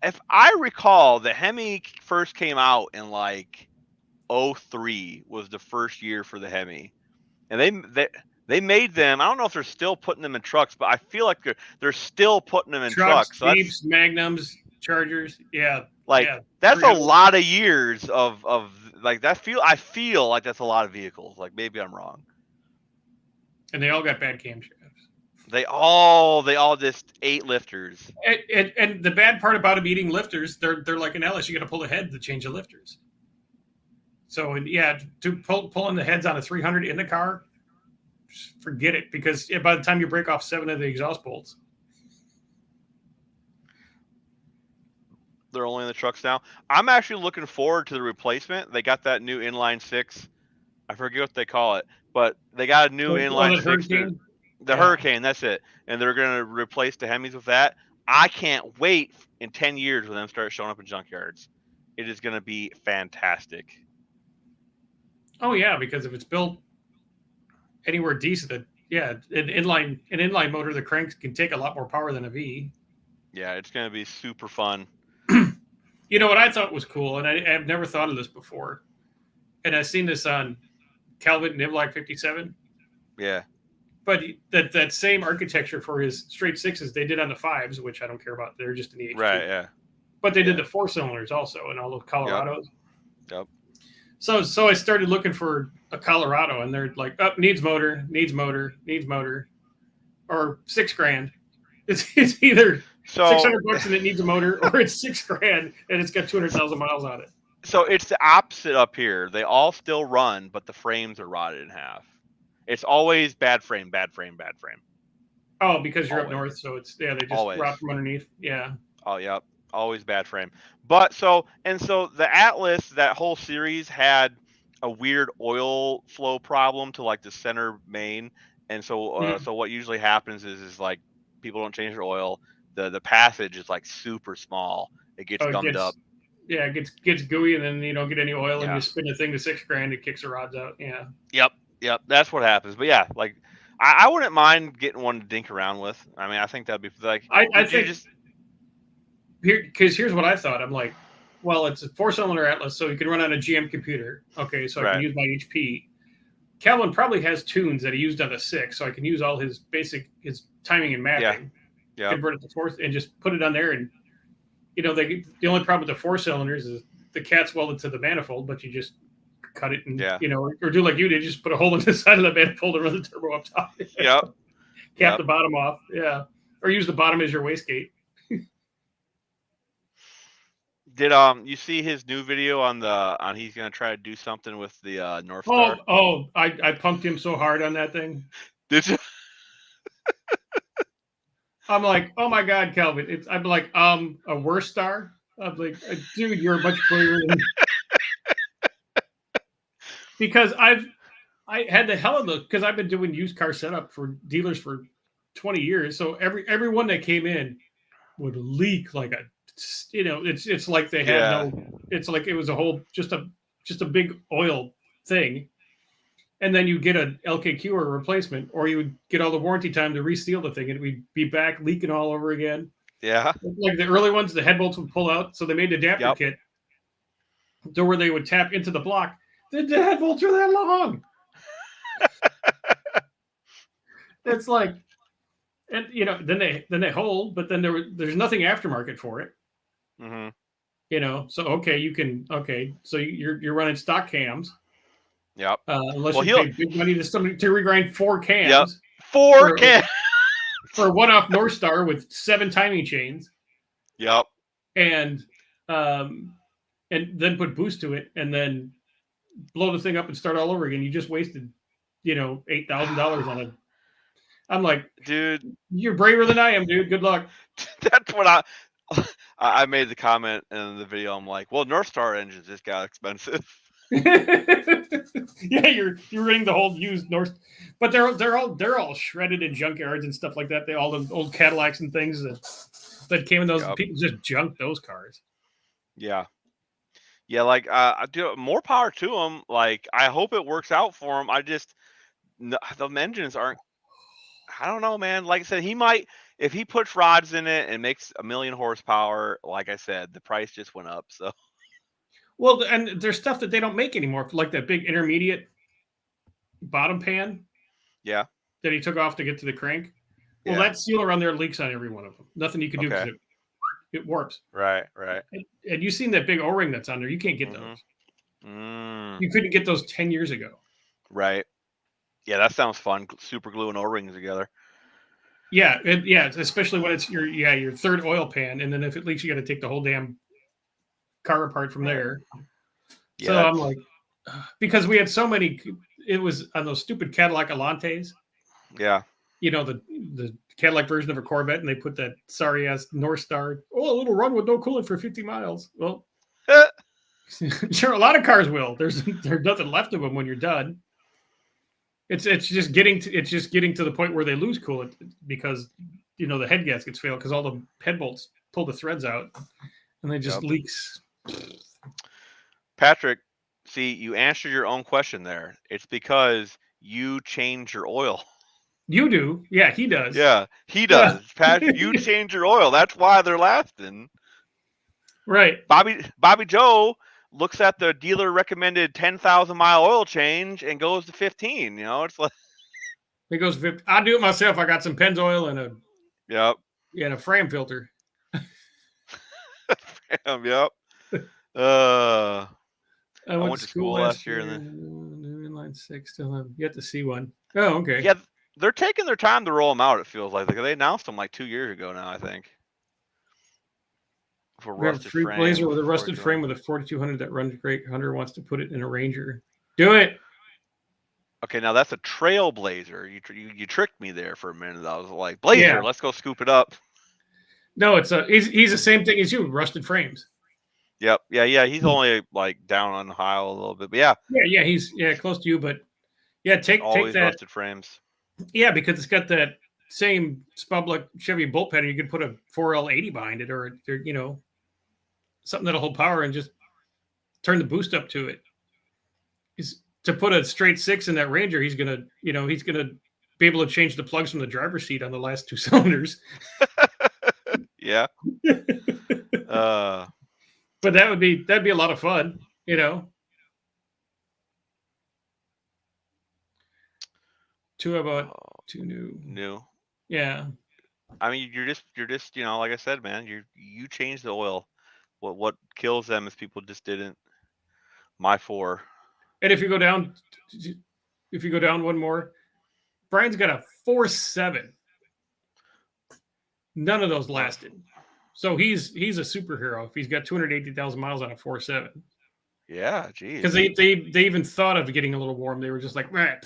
If I recall, the Hemi first came out in 2003 was the first year for the Hemi, and they made them. I don't know if they're still putting them in trucks, but I feel like they're still putting them in trucks. So Jeeps, Magnums, Chargers, yeah. That's a lot of years of that. I feel like that's a lot of vehicles. Like maybe I'm wrong. And they all got bad camshafts. They all just ate lifters. And the bad part about them eating lifters, they're like an LS. You got to pull the head to change the lifters. So to pulling the heads on a 300 in the car, forget it, because by the time you break off 7 of the exhaust bolts. They're only in the trucks now. I'm actually looking forward to the replacement. They got that new inline 6. I forget what they call it, but they got a new inline 6. The Hurricane, that's it. And they're going to replace the Hemis with that. I can't wait in 10 years when them start showing up in junkyards. It is going to be fantastic. Oh yeah, because if it's built anywhere decent, an inline motor, the cranks can take a lot more power than a V. Yeah, it's going to be super fun. You know what I thought was cool, and I've never thought of this before, and I've seen this on Calvin Nivlock 57. Yeah. But that same architecture for his straight sixes, they did on the fives, which I don't care about. They're just in the H2. Right. Yeah. But they did Yeah. the 4-cylinders also in all those Colorados. Yep. So I started looking for a Colorado, and they're like, "Oh, needs motor, or $6,000." It's either So $600 and it needs a motor, or it's $6,000 and it's got 200,000 miles on it. So it's the opposite up here. They all still run, but the frames are rotted in half. It's always bad frame. Oh, because you're Always. up north, so they just Always. rot from underneath. Yeah. Oh, yep. Always bad frame. But so the Atlas, that whole series had a weird oil flow problem to like the center main. And so so what usually happens is like people don't change their oil. The passage is like super small. It gets gummed up. Yeah, it gets gooey, and then you don't get any oil, and Yeah. you spin the thing to $6,000, it kicks the rods out. Yeah. Yep. That's what happens. But yeah, like I wouldn't mind getting one to dink around with. I mean, I think that'd be like I think here's what I thought. I'm like, well, it's a 4-cylinder Atlas, so you can run on a GM computer. Okay, so I can use my HP. Calvin probably has tunes that he used on the 6, so I can use all his timing and mapping. Yeah. Convert it to 4 and just put it on there. And the only problem with the 4-cylinders is the cat's welded to the manifold, but you just cut it and or do like you did, just put a hole in the side of the manifold and run the turbo up top. Yep. Cap the bottom off. Yeah. Or use the bottom as your wastegate. Did you see his new video on he's gonna try to do something with the Northstar? I punked him so hard on that thing. Did you? I'm like, oh my God, Calvin. I'm like, a worse star. I'm like, dude, you're much braver than because I had the hell of because I've been doing used car setup for dealers for 20 years. So every one that came in would leak like it's like they had it's like it was a whole just a big oil thing. And then you get an LKQ or a replacement, or you would get all the warranty time to reseal the thing, and we'd be back leaking all over again. Yeah. Like the early ones, the head bolts would pull out, so they made the adapter kit to where they would tap into the block. The head bolts are that long. It's like, and then they hold, but then there's nothing aftermarket for it. Mm-hmm. So so you're running stock cams. Yep. Unless you pay big money to somebody to regrind 4 cams. Yep. 4 cams for a one-off Northstar with 7 timing chains. Yep. And then put boost to it, and then blow the thing up and start all over again. You just wasted, $8,000 on it. I'm like, dude, you're braver than I am, dude. Good luck. That's what I made the comment in the video. I'm like, well, Northstar engines just got expensive. Yeah, you're running the whole used North, but they're all shredded in junkyards and stuff like that. All the old Cadillacs and things that came in those. People just junked those cars. Yeah, like I do more power to them. Like I hope it works out for them. The engines aren't. I don't know, man. Like I said, he might if he puts rods in it and makes 1 million horsepower. Like I said, the price just went up. So. Well, and there's stuff that they don't make anymore, like that big intermediate bottom pan. Yeah. That he took off to get to the crank. Well, that seal around there leaks on every one of them. Nothing you can do because it warps. Right. And you've seen that big O-ring that's on there. You can't get those. You couldn't get those 10 years ago. Right. Yeah, that sounds fun. Super gluing O-rings together. Yeah, especially when it's your third oil pan, and then if it leaks, you got to take the whole damn car apart from there. Yeah, so I'm like, because we had so many, it was on those stupid Cadillac Elantes. Yeah. The Cadillac version of a Corvette, and they put that sorry ass Northstar. Oh, a little run with no coolant for 50 miles. Well, sure, a lot of cars will. There's nothing left of them when you're done. It's just getting to the point where they lose coolant because the head gaskets fail because all the head bolts pull the threads out, and they just leaks. Patrick, see, you answered your own question there. It's because you change your oil. You do. Yeah, he does. Yeah, he does. Yeah. Patrick, you change your oil. That's why they're lasting. Right. Bobby Joe looks at the dealer recommended 10,000 mile oil change and goes to 15. It's like. He goes, I'll do it myself. I got some Pennzoil and a Fram filter. Yep. I went to school last year. Inline 6 still have yet to see one. Oh, okay. Yeah, they're taking their time to roll them out. It feels like they announced them like 2 years ago now. I think. For we have a free Blazer with a rusted frame with a 4200 that runs great. Hunter wants to put it in a Ranger. Do it. Okay, now that's a Trailblazer. You tricked me there for a minute. I was like, Blazer, let's go scoop it up. No, he's the same thing as you, rusted frames. Yep. Yeah. He's only like down on Ohio a little bit, but yeah. Yeah. He's close to you, but yeah, take that rusted frames. Yeah, because it's got that same Spublik Chevy bolt pattern. You could put a 4L80 behind it, or something that'll hold power and just turn the boost up to it. To put a straight 6 in that Ranger, he's gonna be able to change the plugs from the driver's seat on the last 2 cylinders. Yeah. But that'd be a lot of fun, Two new. Yeah. I mean, you're just like I said, man. You change the oil. What kills them is people just didn't. My 4. And if you go down one more, Brian's got a 4.7. None of those lasted. So he's a superhero if he's got 280,000 miles on a 4.7. Yeah, geez. Because they even thought of getting a little warm. They were just like, right.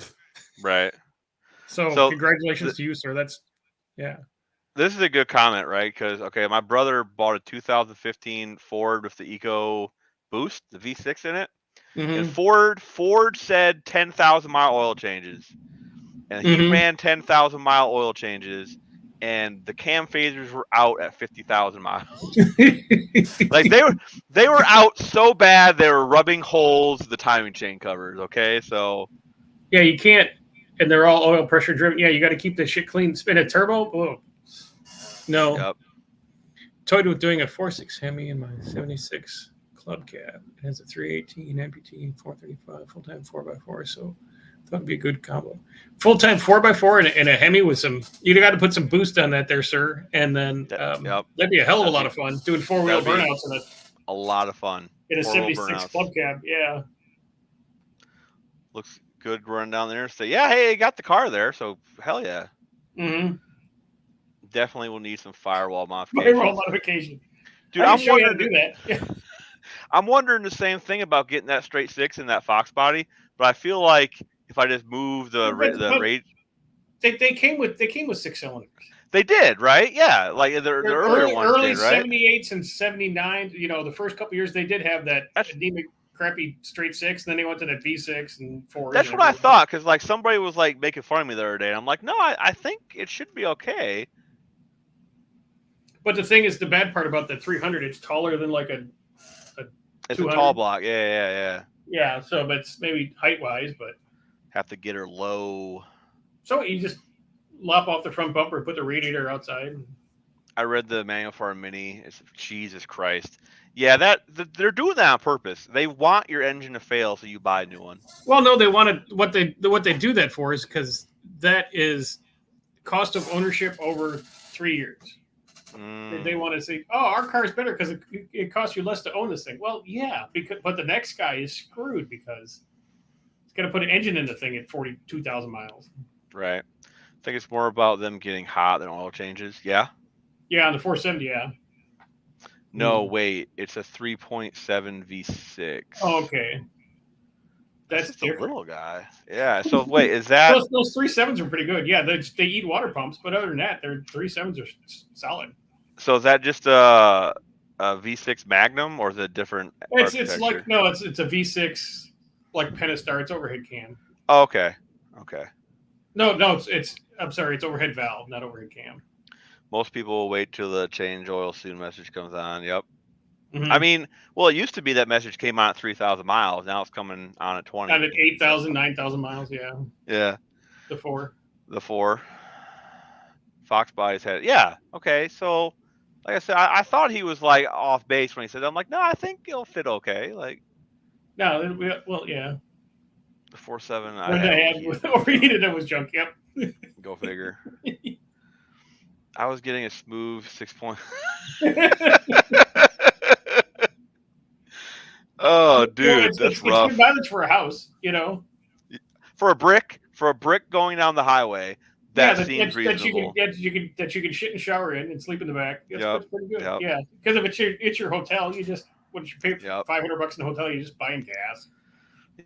So congratulations to you, sir. This is a good comment, right? Because my brother bought a 2015 Ford with the Eco Boost, the V6 in it. Mm-hmm. And Ford said 10,000 mile oil changes, and he ran 10,000 mile oil changes, and the cam phasers were out at 50,000 miles. Like they were out so bad they were rubbing holes the timing chain covers. Okay, so yeah, you can't, and they're all oil pressure driven. Yeah, you got to keep the shit clean. Spin a turbo. Oh. No. Yep. Toyed with doing a 4.6 Hemi in my 76 club cab. It has a 318 MPT 435 full-time 4x4, so that would be a good combo. Full-time 4x4 and a Hemi with some. You got to put some boost on that there, sir. And then that'd be a hell of a lot of fun doing 4-wheel burnouts in it. A lot of fun. In a 76 club cab, yeah. Looks good running down the interstate. Yeah, hey, got the car there, so hell yeah. Mm-hmm. Definitely will need some firewall modification. Dude, I'm wondering to do that. I'm wondering the same thing about getting that straight 6 in that Fox body, but I feel like if I just move the rate, they came with 6 cylinders. They did, right? Yeah, like the earlier ones early did, right? 78s and 79. The first couple years they did have that anemic, crappy straight 6, and then they went to that V6 and 4. That's what I thought, because like somebody was like making fun of me the other day, and I'm like, no, I think it should be okay. But the thing is, the bad part about the 300, it's taller than like a it's a tall block. Yeah. Yeah, so it's maybe height-wise, but have to get her low. So you just lop off the front bumper, put the radiator outside. I read the manual for a Mini. It's Jesus Christ. Yeah, they're doing that on purpose. They want your engine to fail, so you buy a new one. Well, no, they wanted what they do that for is because that is cost of ownership over 3 years. They want to say, "Oh, our car is better because it costs you less to own this thing." Well, yeah, but the next guy is screwed because he's got to put an engine in the thing at 42,000 miles. Right. I think it's more about them getting hot than oil changes. Yeah. Yeah, on the 470. Yeah. No, wait. It's a 3.7 V6. Oh, okay. That's just a little guy. Yeah. So wait, is that those 3.7s are pretty good? Yeah, they eat water pumps, but other than that, their 3.7s are solid. So is that just a V6 Magnum, or is it different? It's like it's a V6 like Pentastar. It's overhead cam. Oh, okay. No, it's I'm sorry, it's overhead valve, not overhead cam. Most people will wait till the change oil soon message comes on. Yep. Mm-hmm. I mean, well, it used to be that message came on at 3,000 miles. Now it's coming on at 20. On at 8,000, 9,000 miles. Yeah. Yeah. The 4. Fox bodies had. Yeah. Okay. So, like I said, I thought he was like off base when he said that. I'm like, no, I think it'll fit okay. Like. No. Well, yeah. The 4.7 When I had overheated, it was junk. Yep. Go figure. I was getting a smooth 6 point. Oh, dude, it's that's good rough. mileage for a house, you know. For a brick going down the highway, that seems reasonable. That you can shit and shower in and sleep in the back. That's pretty good. Yep. Yeah, because if it's your hotel, you just once you pay Yep. $500 in the hotel, you just buying gas.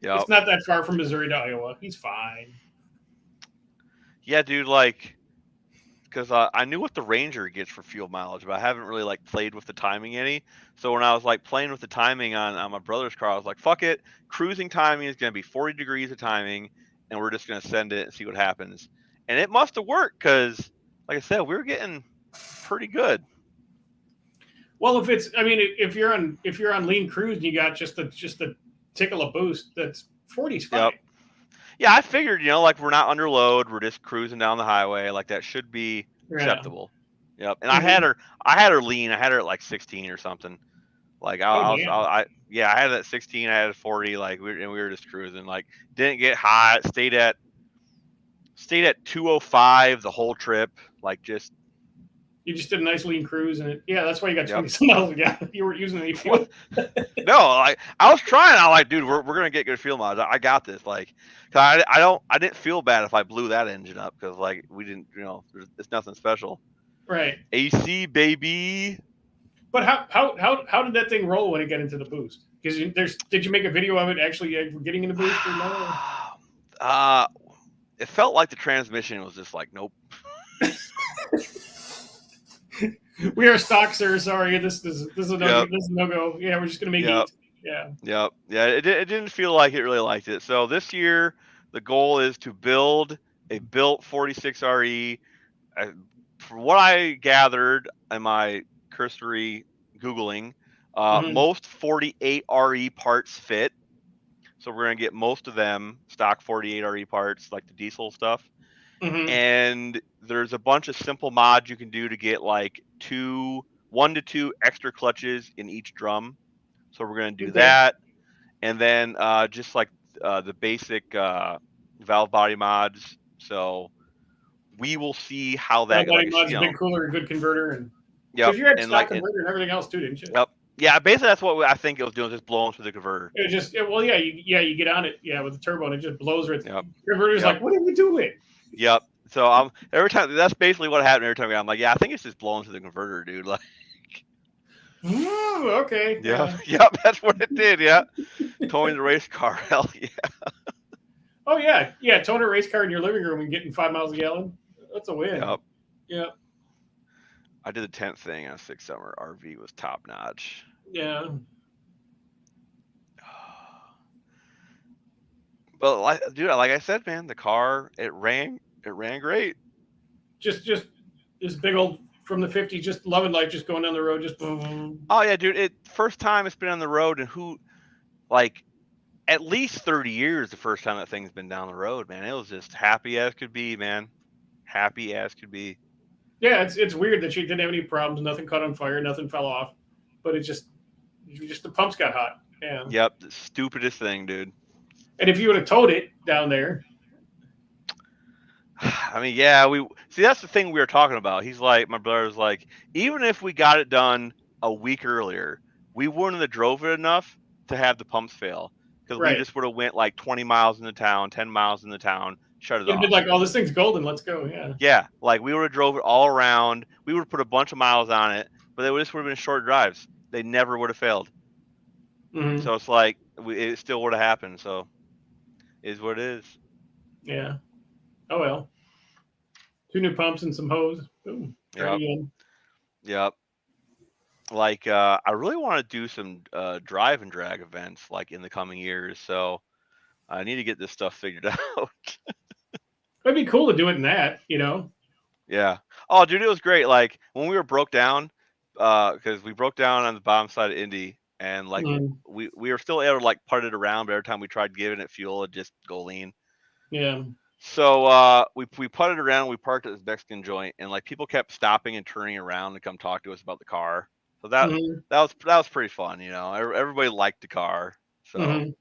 Yep. It's not that far from Missouri to Iowa. He's fine. Yeah, dude, like, because I knew what the Ranger gets for fuel mileage, but I haven't really like played with the timing any. So when I was like playing with the timing on my brother's car, I was like, fuck it, cruising timing is gonna be 40 degrees of timing, and we're just gonna send it and see what happens. And it must have worked because, like I said, we were getting pretty good. Well, if you're on lean cruise and you got just a tickle of boost, that's 40's fine. Yep. Yeah, I figured, like we're not under load, we're just cruising down the highway, like that should be acceptable. Yep. And I had her lean. I had her at like 16 or something. Like I had it at 16. I had it 40. Like we were just cruising. Like didn't get hot. Stayed at 205 the whole trip. Like just. You just did a nice lean cruise, and that's why you got 20 some miles a gallon. You weren't using any fuel. No, like I was trying. I like, dude, we're gonna get good fuel mileage. I got this. Like, cause I didn't feel bad if I blew that engine up because like we didn't, it's nothing special. Right. AC baby. But how did that thing roll when it got into the boost? Because did you make a video of it actually getting in the boost or no? It felt like the transmission was just like, nope. We are stock, sir. Sorry, this is a no go. Yeah, we're just gonna make it. Yeah. Yep. Yeah. It didn't feel like it really liked it. So this year the goal is to build a built 46 RE. From what I gathered in my cursory Googling, most 48 RE parts fit. So we're gonna get most of them stock 48 RE parts, like the diesel stuff. Mm-hmm. And there's a bunch of simple mods you can do to get like 1 to 2 extra clutches in each drum. So we're going to do that. And then just like the basic valve body mods. So we will see how that goes. Mods, a big cooler, a good converter. And because you had stock converter and everything else too, didn't you? Yep. Yeah, basically that's what I think it was doing, just blowing through the converter. It just, you get on it, with the turbo and it just blows right through. Yep. The converter's like, what are we doing? Yep. So every time, that's basically what happened every time I'm like, I think it's just blowing through the converter, dude. Like, okay. Yeah. Yep. That's what it did. Yeah. Towing the race car. Hell yeah. Oh yeah. Yeah. Towing a race car in your living room and getting 5 miles a gallon. That's a win. Yep. Yeah. I did the 10th thing on 6 Summer. RV was top notch. Yeah. But like I said, man, the car, it ran great. Just this big old from the 50s, just loving life, just going down the road, just boom. Oh yeah, dude! First time it's been on the road, and at least 30 years the first time that thing's been down the road, man. It was just happy as could be, man. Happy as could be. Yeah, it's weird that she didn't have any problems. Nothing caught on fire. Nothing fell off. But it just the pumps got hot. Yeah. Yep, the stupidest thing, dude. And if you would have towed it down there. I mean, yeah, that's the thing we were talking about. He's like, my brother was like, even if we got it done a week earlier, we wouldn't have drove it enough to have the pumps fail. Because we just would have went like 20 miles in the town, 10 miles in the town, shut it off. You'd be like, oh, this thing's golden, let's go, yeah. Yeah, like we would have drove it all around. We would have put a bunch of miles on it, but they just would have been short drives. They never would have failed. Mm-hmm. So it's like, it still would have happened, so it is what it is. Yeah. Oh, well. 2 new pumps and some hose. Boom. Yep. Like, I really want to do some drive and drag events like in the coming years. So I need to get this stuff figured out. It'd be cool to do it in that, Yeah. Oh, dude, it was great. Like when we were broke down, because we broke down on the bottom side of Indy, and like we were still able to like put it around, but every time we tried giving it fuel, it'd just go lean. Yeah. So we putted around, we parked at this Mexican joint, and like people kept stopping and turning around to come talk to us about the car. So that was pretty fun, Everybody liked the car. So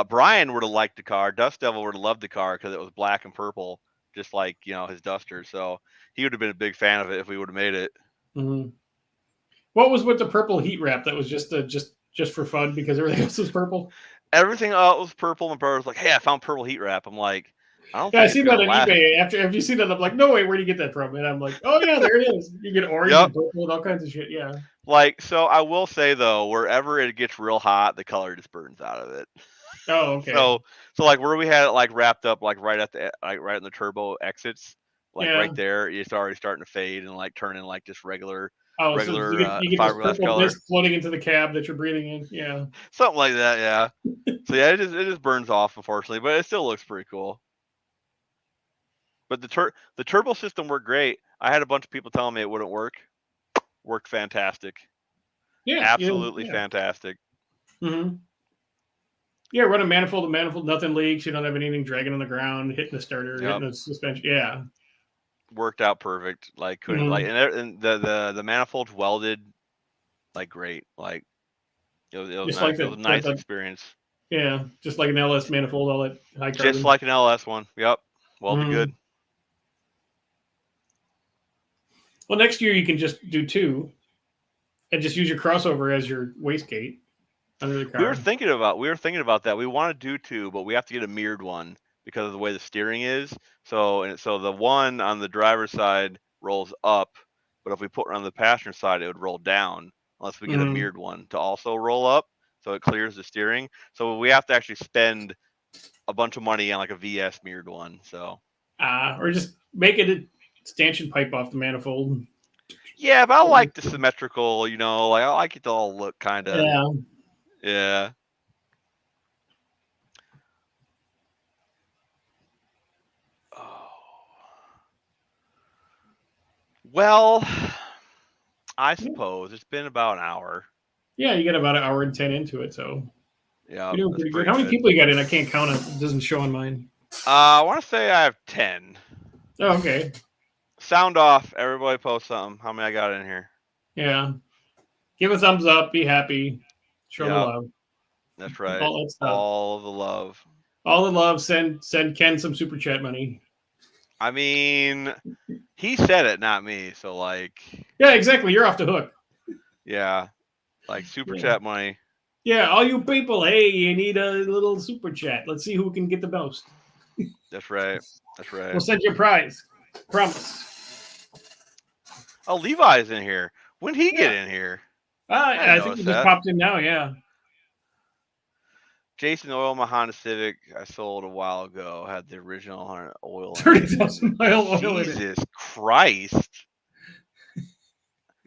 Brian would have liked the car. Dust Devil would have loved the car because it was black and purple, just like his Duster. So he would have been a big fan of it if we would have made it. Mm-hmm. What was with the purple heat wrap? That was just for fun because everything else was purple. Everything else was purple. My brother was like, "Hey, I found purple heat wrap." I'm like, "I don't." Yeah, I think see it's that gonna on last. eBay. After you see that, I'm like, no way, where do you get that from? And I'm like, oh yeah, there it is. You get orange Yep. and purple and all kinds of shit. Yeah. Like, so I will say though, wherever it gets real hot, the color just burns out of it. Oh, okay. So like where we had it like wrapped up like right at the right in the turbo exits, like Yeah. right there, it's already starting to fade and like turning like just regular Oh, regular so you get this fiberglass purple color, mist floating into the cab that you're breathing in. Yeah. something like that. Yeah. So yeah, it just burns off unfortunately, but it still looks pretty cool. But the turbo system worked great. I had a bunch of people telling me it wouldn't work. Worked fantastic. Yeah. Absolutely yeah. fantastic. Mm-hmm. Yeah, run a manifold to manifold, nothing leaks. You don't have anything dragging on the ground, hitting the starter, hitting the suspension. Yeah. Worked out perfect. Like couldn't like and the manifolds welded like great. Like it was nice. Like it was a nice experience. Yeah, just like an LS manifold, all that high carbon. Just like an LS one. Yep. Welded good. Well, next year you can just do 2 and just use your crossover as your wastegate under the car. We were thinking about that. We want to do 2, but we have to get a mirrored one because of the way the steering is. So the one on the driver's side rolls up, but if we put it on the passenger side, it would roll down unless we get a mirrored one to also roll up, so it clears the steering. So we have to actually spend a bunch of money on like a VS mirrored one. So or just make it a stanchion pipe off the manifold. Yeah, but I like the symmetrical, like I like it to all look kind of. Yeah. Yeah. Oh. Well, I suppose it's been about an hour. Yeah, you get about an hour and 10 into it, so yeah, you're doing pretty good. How many people you got in? I can't count it. It doesn't show on mine. I want to say I have 10. Oh, okay. Sound off. Everybody post something. How many I got in here? Yeah. Give a thumbs up. Be happy. Show the love. That's right. All that stuff. All the love. All the love. Send Ken some super chat money. I mean, he said it, not me. So like. Yeah, exactly. You're off the hook. Yeah. Like super chat money. Yeah, all you people, hey, you need a little super chat. Let's see who can get the most. That's right. That's right. We'll send you a prize. Promise. Oh, Levi's in here. When did he get in here? I think he just popped in now, yeah. Jason Oil, my Honda Civic, I sold a while ago. Had the original oil. 30,000 mile oil. Jesus Christ.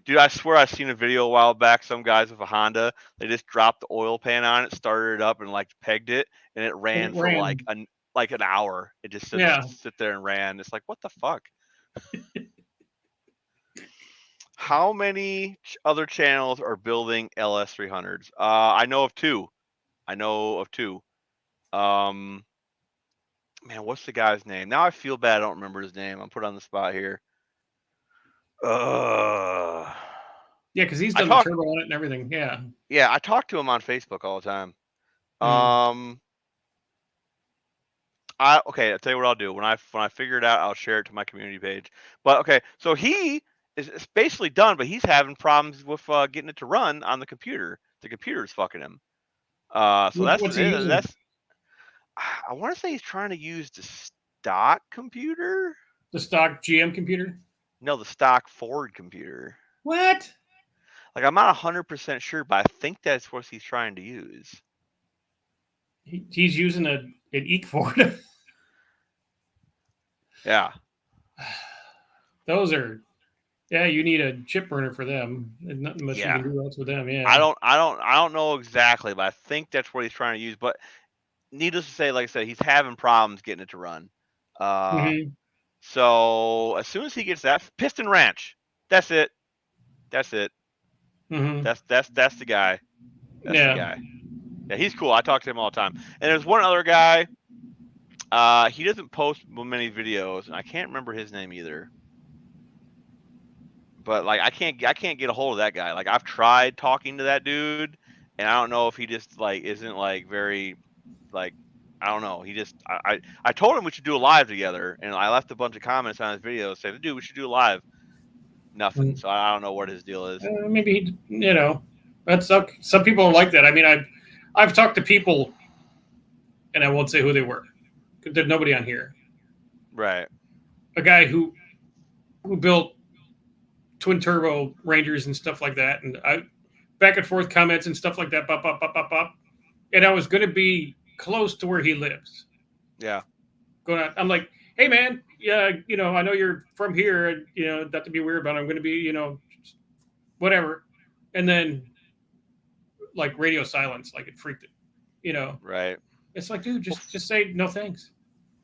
Dude, I swear I've seen a video a while back. Some guys with a Honda, they just dropped the oil pan on it, started it up, and like pegged it, and it ran for like an hour. It just sit there and ran. It's like, what the fuck? How many other channels are building LS300s? I know of 2. Man, what's the guy's name? Now I feel bad. I don't remember his name. I'm put on the spot here. Yeah, because he's done the turbo on it and everything. Yeah. Yeah, I talk to him on Facebook all the time. I'll tell you what I'll do. When I figure it out, I'll share it to my community page. But okay, so he is basically done, but he's having problems with getting it to run on the computer. The computer's fucking him. So that's I want to say he's trying to use the stock computer. The stock GM computer? No, the stock Ford computer. What? Like, I'm not 100% sure, but I think that's what he's trying to use. He's using an EEC Ford. Yeah. Those are, you need a chip burner for them. There's nothing much you can do else with them. Yeah. I don't know exactly, but I think that's what he's trying to use. But needless to say, like I said, he's having problems getting it to run. So as soon as he gets that piston wrench, that's it. Mm-hmm. That's the guy. That's the guy. Yeah, he's cool. I talk to him all the time. And there's one other guy. He doesn't post many videos, and I can't remember his name either. But like, I can't get a hold of that guy. Like, I've tried talking to that dude, and I don't know if he just like isn't like very like, I don't know. He just, I told him we should do a live together, and I left a bunch of comments on his video saying, dude, we should do a live. Nothing. So I don't know what his deal is. Maybe that's some people are like that. I mean, I've talked to people, and I won't say who they were, because there's nobody on here. Right. A guy who built twin turbo Rangers and stuff like that, and I back and forth comments and stuff like that. Bop. And I was going to be close to where he lives. Yeah. Going out, I'm like, hey man, yeah, I know you're from here, and not to be weird, but I'm going to be, whatever. And then, like, radio silence, like it freaked it, Right. It's like, dude, just say no thanks.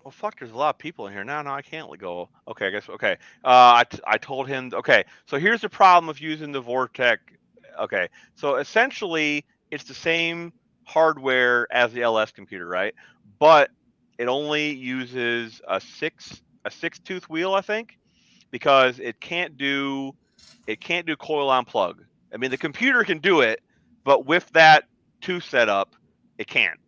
Well, fuck, there's a lot of people in here. No, I can't go. Okay, I guess, okay. I told him, okay, so here's the problem with using the Vortec. Okay, so essentially, it's the same hardware as the LS computer, right? But it only uses a six tooth wheel, I think, because it can't do coil on plug. I mean, the computer can do it, but with that tooth setup, it can't.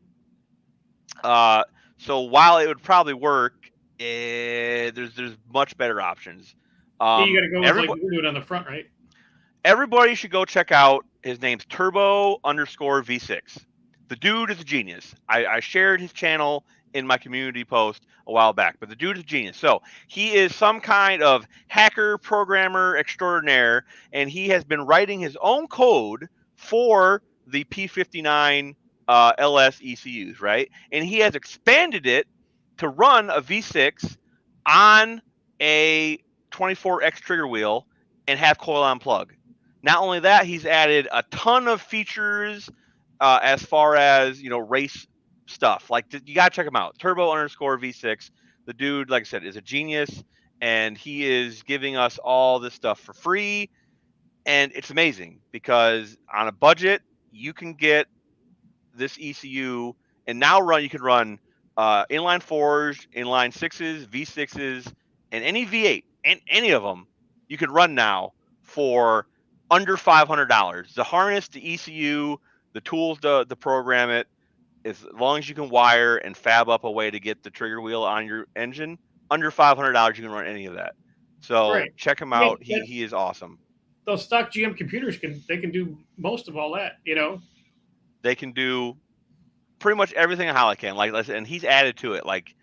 So while it would probably work, there's much better options. You got to go with like you do it on the front, right? Everybody should go check out. His name's Turbo_V6. The dude is a genius. I shared his channel in my community post a while back, but the dude is a genius. So he is some kind of hacker, programmer extraordinaire, and he has been writing his own code for the P59 LS ECUs, right? And he has expanded it to run a V6 on a 24X trigger wheel and have coil on plug. Not only that, he's added a ton of features as far as, race stuff. Like, you got to check him out. Turbo_V6. The dude, like I said, is a genius, and he is giving us all this stuff for free. And it's amazing because on a budget, you can get this ECU, and now you can run inline 4s, inline 6s, V6s, and any V8, and any of them you can run now for under $500. The harness, the ECU, the tools to program it, as long as you can wire and fab up a way to get the trigger wheel on your engine, under $500 you can run any of that. So check him out. He is awesome. Those stock GM computers can do most of all that, They can do pretty much everything a Holley can. And he's added to it. Like,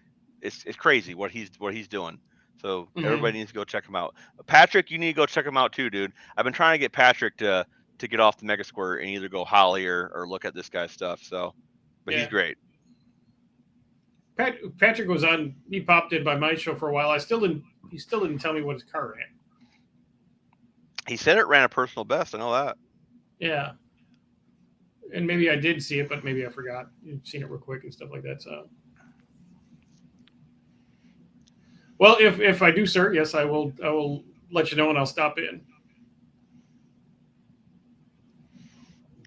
it's crazy what he's doing. So everybody needs to go check him out. Patrick, you need to go check him out too, dude. I've been trying to get Patrick to get off the Mega Squirt and either go Holley or look at this guy's stuff. So, but he's great. Patrick was on. He popped in by my show for a while. He still didn't tell me what his car ran. He said it ran a personal best. I know that. Yeah. And maybe I did see it, but maybe I forgot. You've seen it real quick and stuff like that. So, well, if I do, sir, yes, I will let you know, and I'll stop in.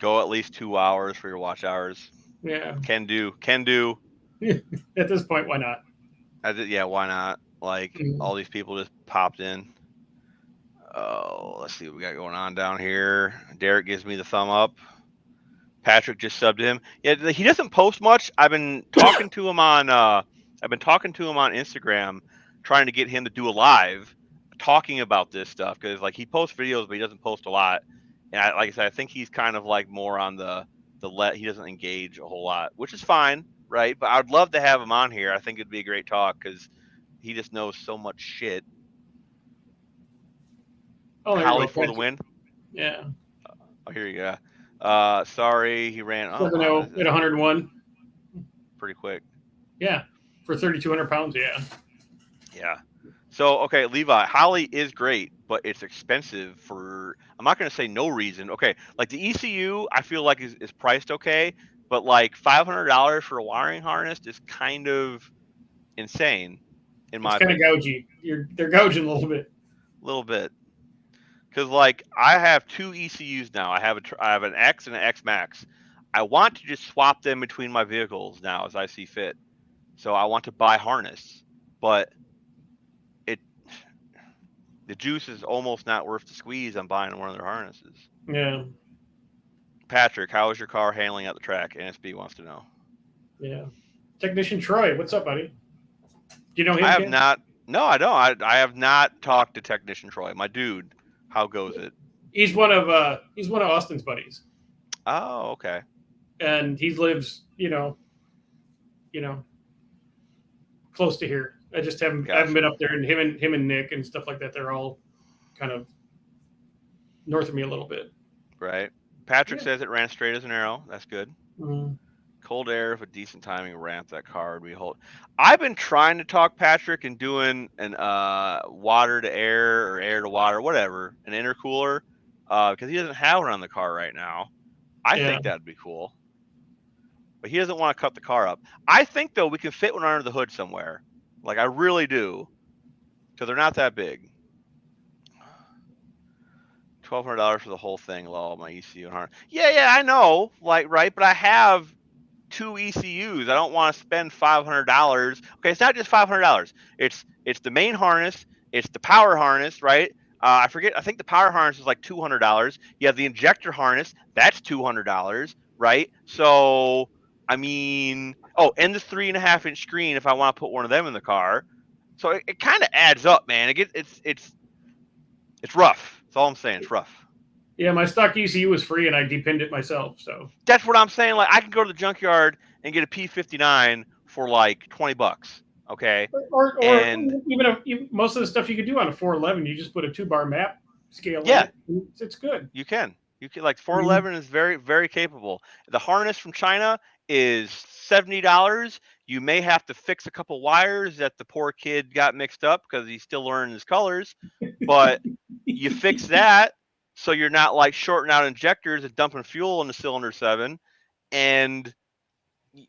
Go at least 2 hours for your watch hours. Yeah. Can do. At this point, why not? Yeah, why not? Like, all these people just popped in. Oh, let's see what we got going on down here. Derek gives me the thumb up. Patrick just subbed him. Yeah, he doesn't post much. I've been talking to him on Instagram, trying to get him to do a live talking about this stuff, because like he posts videos but he doesn't post a lot. And like I said, I think he's kind of like more on the he doesn't engage a whole lot, which is fine, right? But I'd love to have him on here. I think it'd be a great talk because he just knows so much shit. Oh, Holley for the win. Yeah. Oh, here you go. Sorry, he ran. At 101. Pretty quick. Yeah, for 3,200 pounds. Yeah. Yeah. So, okay, Levi, Holley is great, but it's expensive for, I'm not going to say no reason. Okay, like the ECU, I feel like is priced okay, but like $500 for a wiring harness is kind of insane, in my opinion. It's kind of gougy. They're gouging a little bit. A little bit. Because like I have 2 ECUs now. I have an X and an X Max. I want to just swap them between my vehicles now as I see fit. So I want to buy harness, but the juice is almost not worth the squeeze on buying one of their harnesses. Yeah. Patrick, how is your car handling at the track? NSB wants to know. Yeah. Technician Troy, what's up, buddy? Do you know him? I have Ken? not. No, I don't. I have not talked to Technician Troy. My dude, how goes it? He's one of Austin's buddies, Oh, okay. and he lives, close to here. I just haven't Gotcha. been up there, and him and Nick and stuff like that. They're all kind of north of me a little bit. Right. Patrick Yeah. says it ran straight as an arrow. That's good. Mm. Cold air with decent timing ramp that car would be hold. I've been trying to talk Patrick and doing an water to air or air to water, whatever, an intercooler, because he doesn't have one on the car right now. I think that'd be cool, but he doesn't want to cut the car up. I think though we can fit one under the hood somewhere. Like I really do, because they're not that big. $1,200 for the whole thing, lol. My ECU and harness. Yeah, I know, like right, but I have 2 ECUs. I don't want to spend $500. Okay, it's not just $500. It's the main harness. It's the power harness, right? I forget. I think the power harness is like $200. You have the injector harness. That's $200, right? So I mean, and the 3.5-inch screen if I want to put one of them in the car. So it kind of adds up, man. It's rough. That's all I'm saying. It's rough. Yeah, my stock ECU was free, and I depinned it myself. So that's what I'm saying. Like I can go to the junkyard and get a P59 for like $20. Okay. Or even if most of the stuff you could do on a 411, you just put a 2-bar map scale. Yeah, on it. It's good. You can like 411 is very, very capable. The harness from China is $70. You may have to fix a couple wires that the poor kid got mixed up because he's still learning his colors, but you fix that so you're not like shorting out injectors and dumping fuel in the cylinder 7, and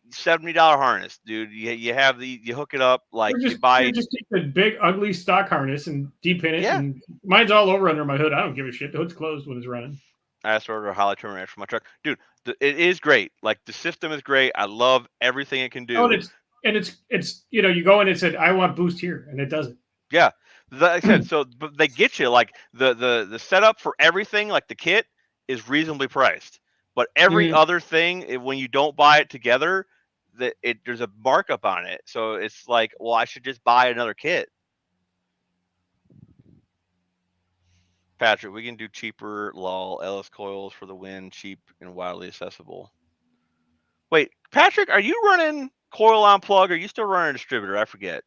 $70 harness, dude. You have you hook it up like you buy. Just take the big ugly stock harness and depin it. Yeah. And mine's all over under my hood. I don't give a shit. The hood's closed when it's running. I just ordered a Holly Terminator for my truck, dude. It is great. Like the system is great. I love everything it can do. Oh, and it's you go in and said I want boost here, and it doesn't. Yeah, like I said, so but they get you like the setup for everything, like the kit is reasonably priced, but every other thing when you don't buy it together, there's a markup on it. So it's like, well, I should just buy another kit. Patrick, we can do cheaper lol LS coils for the win, cheap and widely accessible. Wait, Patrick, are you running coil on plug? Or are you still running a distributor? I forget.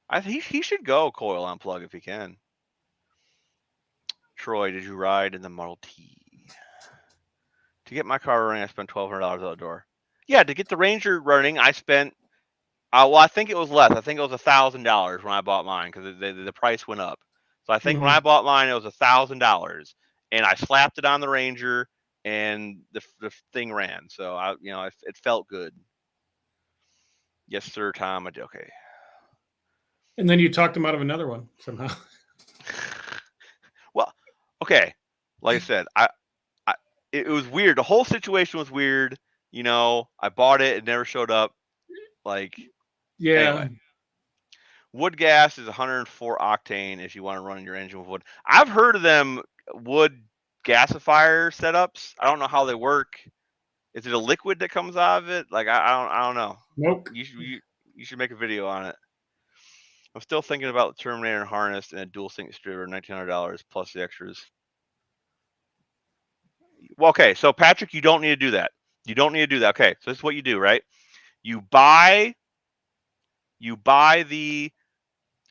I think he should go coil on plug if he can. Troy, did you ride in the Model T? To get my car running, I spent $1,200 out the door. Yeah, to get the Ranger running, I spent. Well, I think it was less. I think it was $1,000 when I bought mine because the price went up. So I think when I bought mine, it was $1,000, and I slapped it on the Ranger, and the thing ran. So it felt good. Yes, sir, Tom. Okay. And then you talked him out of another one somehow. Well, okay. Like I said, it was weird. The whole situation was weird. I bought it. It never showed up. Like, yeah. Anyway. Wood gas is 104 octane if you want to run your engine with wood. I've heard of them wood gasifier setups. I don't know how they work. Is it a liquid that comes out of it? Like I don't know. Nope. You should make a video on it. I'm still thinking about the Terminator harness and a dual sync distributor, $1,900 plus the extras. Well, okay, so Patrick, you don't need to do that. Okay, so this is what you do, right? You buy the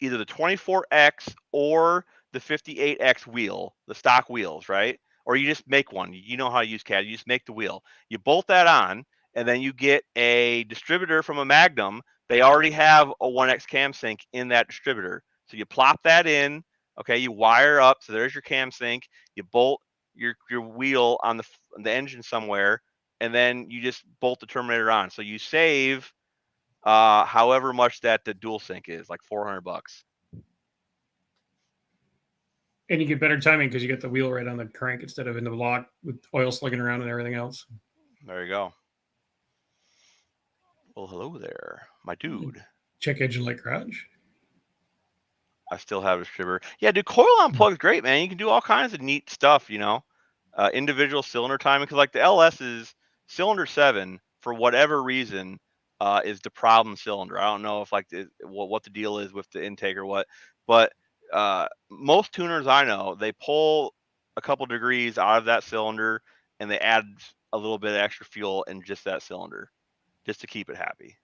either the 24X or the 58X wheel, the stock wheels, right? Or you just make one. You know how to use CAD. You just make the wheel. You bolt that on, and then you get a distributor from a Magnum. They already have a 1X cam sync in that distributor. So you plop that in. Okay, you wire up. So there's your cam sync. You bolt your wheel on the engine somewhere, and then you just bolt the Terminator on. So you save however much that the dual sync is, like $400. And you get better timing because you get the wheel right on the crank instead of in the block with oil slugging around and everything else. There you go. Well, hello there, my dude. Check Engine Light Garage. I still have a distributor. Yeah, dude, coil on plug is great, man. You can do all kinds of neat stuff, individual cylinder timing. Because like the LS is cylinder 7 for whatever reason, is the problem cylinder. I don't know if like what the deal is with the intake or what, but most tuners I know, they pull a couple degrees out of that cylinder and they add a little bit of extra fuel in just that cylinder, just to keep it happy.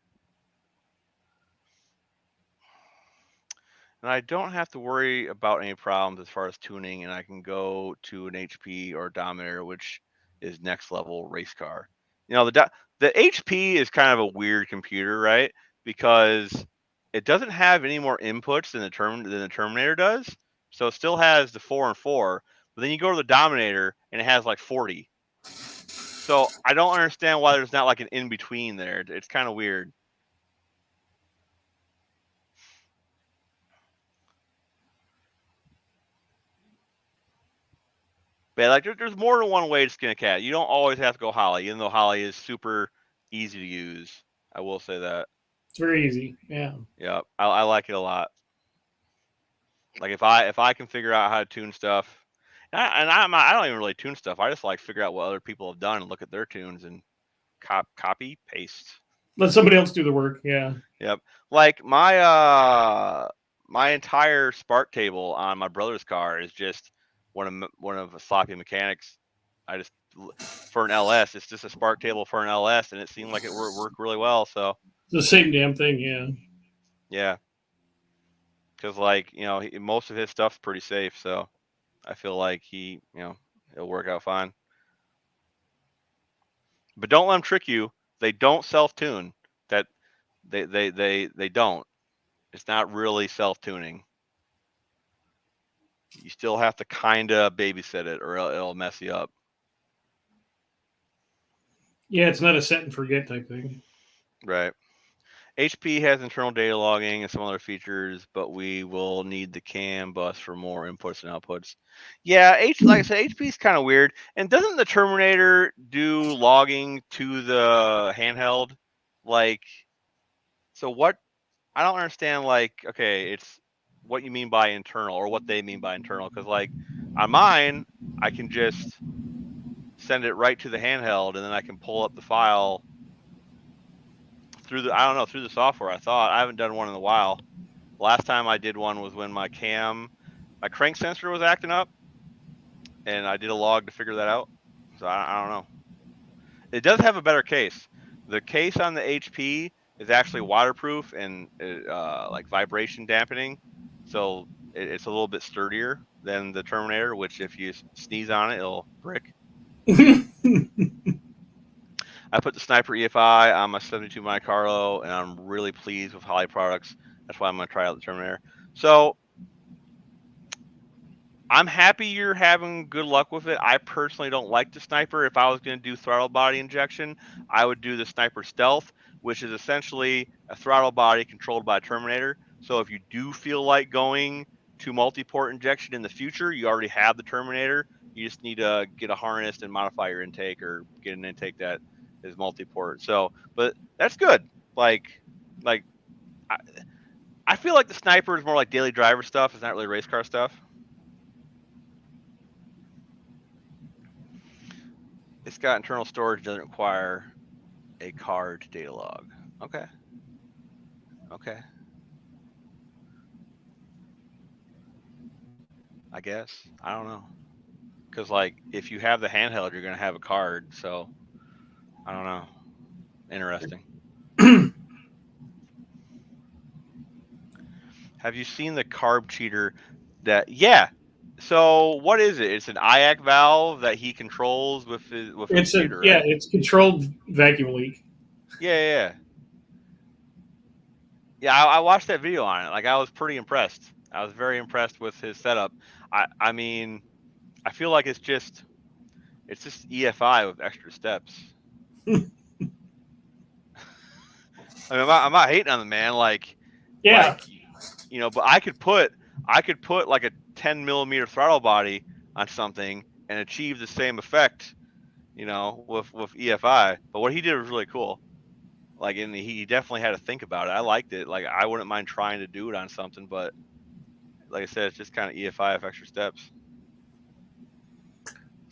And I don't have to worry about any problems as far as tuning, and I can go to an HP or a Dominator, which is next level race car. You know, the HP is kind of a weird computer, right? Because it doesn't have any more inputs than the Terminator does. So it still has the 4 and 4, but then you go to the Dominator and it has like 40. So I don't understand why there's not like an in between there. It's kind of weird. But like, there's more than one way to skin a cat. You don't always have to go Holly, even though Holly is super easy to use. I will say that. It's very easy. Yeah. Yeah, I like it a lot. Like if I can figure out how to tune stuff, I don't even really tune stuff. I just like figure out what other people have done and look at their tunes and copy paste. Let somebody else do the work. Yeah. Yep. Like my entire spark table on my brother's car is just one of a sloppy mechanics. I just, for an LS, it's just a spark table for an LS, and it seemed like it worked really well. So it's the same damn thing. Yeah. Yeah. Because like, you know, most of his stuff's pretty safe, so I feel like it'll work out fine. But don't let them trick you. They don't self-tune. That they don't. It's not really self-tuning. You still have to kind of babysit it, or it'll mess you up. Yeah, it's not a set and forget type thing. Right. HP has internal data logging and some other features, but we will need the CAN bus for more inputs and outputs. Yeah, like I said, HP is kind of weird. And doesn't the Terminator do logging to the handheld? Like, so what? I don't understand. Like, okay, it's what you mean by internal, or what they mean by internal. Because like on mine, I can just send it right to the handheld, and then I can pull up the file through the software. I haven't done one in a while. Last time I did one was when my crank sensor was acting up, and I did a log to figure that out. So I don't know. It does have a better case. The case on the HP is actually waterproof and like vibration dampening, so it's a little bit sturdier than the Terminator, which if you sneeze on it, it'll brick. I put the Sniper EFI on my 72 Monte Carlo, and I'm really pleased with Holly products. That's why I'm going to try out the Terminator. So I'm happy you're having good luck with it. I personally don't like the Sniper. If I was going to do throttle body injection, I would do the Sniper Stealth, which is essentially a throttle body controlled by a Terminator. So if you do feel like going to multi-port injection in the future, you already have the Terminator. You just need to get a harness and modify your intake, or get an intake that is multi-port. So, but that's good. Like I feel like the Sniper is more like daily driver stuff. It's not really race car stuff. It's got internal storage, doesn't require a card data log. Okay. I guess. I don't know. Because like if you have the handheld, you're gonna have a card. So I don't know. Interesting. Have you seen the carb cheater? Yeah. So what is it? It's an IAC valve that he controls with his computer. Right? It's controlled vacuum leak. Yeah. I watched that video on it. Like I was pretty impressed. I was very impressed with his setup. I mean, I feel like it's just EFI with extra steps. I mean, I'm not hating on the man. Like, yeah, like, but I could put like a 10 millimeter throttle body on something and achieve the same effect, with EFI. But what he did was really cool. Like, and he definitely had to think about it. I liked it. Like, I wouldn't mind trying to do it on something, but like I said, it's just kind of EFI with extra steps.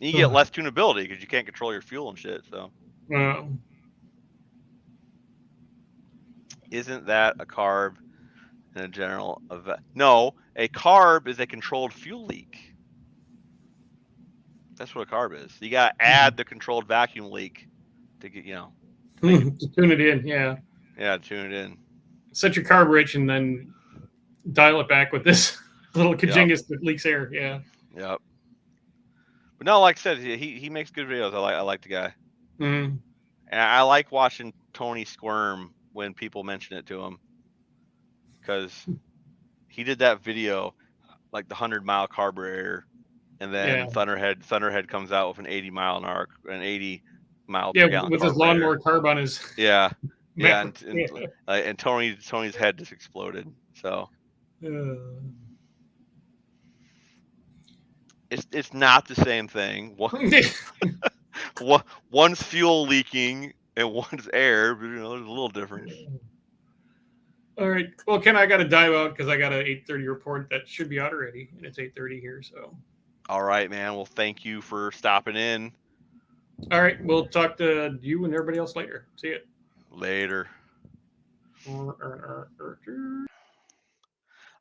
You get less tunability because you can't control your fuel and shit. So. Isn't that a carb in a general event? No, a carb is a controlled fuel leak. That's what a carb is. You got to add the controlled vacuum leak to get, To tune it in, yeah. Tune it in. Set your carb rich and then dial it back with this little Kajingus that leaks air. Yeah. Yep. But no, like I said, he makes good videos. I like the guy. Mm. And I like watching Tony squirm when people mention it to him, because he did that video, like the 100-mile carburetor, and then Thunderhead comes out with an 80-mile per gallon with his lawnmower carb on his. Yeah. And Tony's head just exploded. So it's not the same thing. One's fuel leaking and one's air. There's a little difference. All right. Well, Ken, I got to dive out because I got an 8:30 report that should be out already, and it's 8:30 here. So. All right, man. Well, thank you for stopping in. All right. We'll talk to you and everybody else later. See you. Later.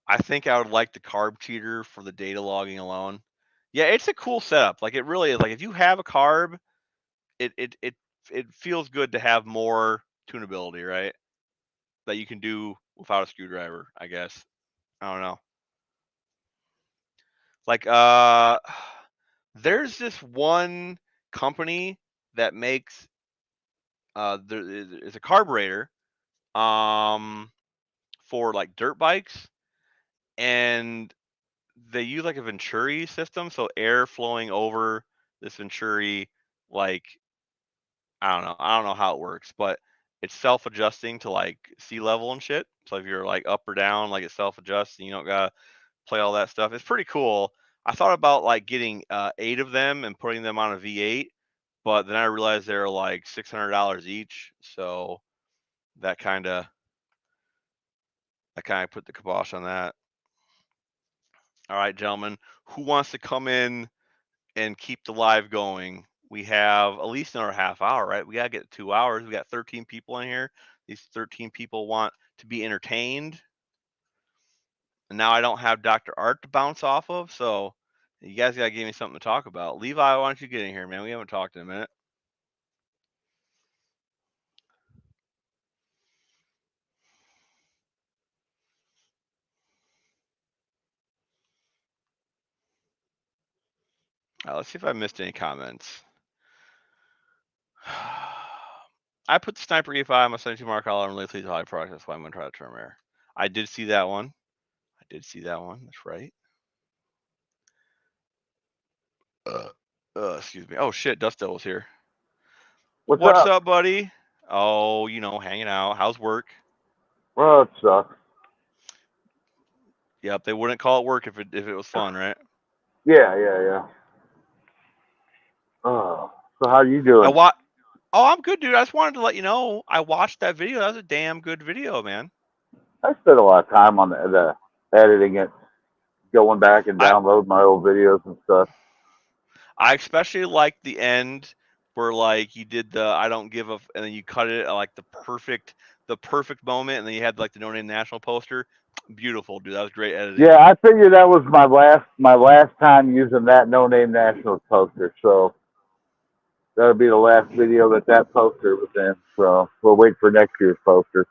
I think I would like the carb cheater for the data logging alone. Yeah, it's a cool setup. Like, it really is. Like, if you have a carb, it feels good to have more tunability, right? That you can do without a screwdriver, I guess. I don't know. Like, there's this one company that makes it's a carburetor for like dirt bikes, and they use like a Venturi system, so air flowing over this Venturi, like, I don't know how it works, but it's self-adjusting to like sea level and shit. So if you're like up or down, like it self-adjusts, and you don't gotta play all that stuff. It's pretty cool. I thought about like getting 8 of them and putting them on a V8, but then I realized they're like $600 each, so that kind of put the kibosh on that. All right, gentlemen, who wants to come in and keep the live going? We have at least another half hour, right? We gotta get 2 hours. We got 13 people in here. These 13 people want to be entertained. And now I don't have Dr. Art to bounce off of, so you guys gotta give me something to talk about. Levi, why don't you get in here, man? We haven't talked in a minute. Let's see if I missed any comments. I put the Sniper E5 on my 72 Mark All on really pleased with high product. That's why I'm gonna try to term air. I did see that one. That's right. Excuse me. Oh shit, Dustin was here. What's up, buddy? Oh, hanging out. How's work? Well, it sucks. Yep, they wouldn't call it work if it was fun, right? Yeah. Oh, so how you doing? Oh, I'm good, dude. I just wanted to let you know I watched that video. That was a damn good video, man. I spent a lot of time on the editing it, going back and downloading my old videos and stuff. I especially liked the end where like you did the I don't give a and then you cut it at like the perfect moment, and then you had like the No Name National poster. Beautiful, dude. That was great editing. Yeah, I figured that was my last time using that No Name National poster, so that'll be the last video that poster was in. So we'll wait for next year's poster.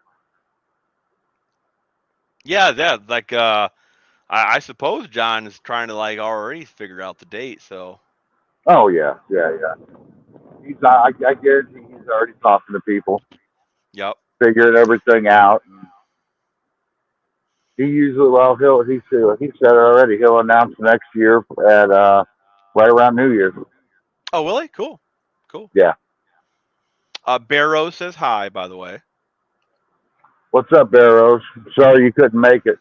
Yeah, like I suppose John is trying to like already figure out the date. So. Oh yeah. I guarantee he's already talking to people. Yep. Figuring everything out. He usually, he said already he'll announce next year at right around New Year's. Oh, really? Cool. Yeah. Barrow says hi, by the way. What's up, Barrows? Sorry you couldn't make it.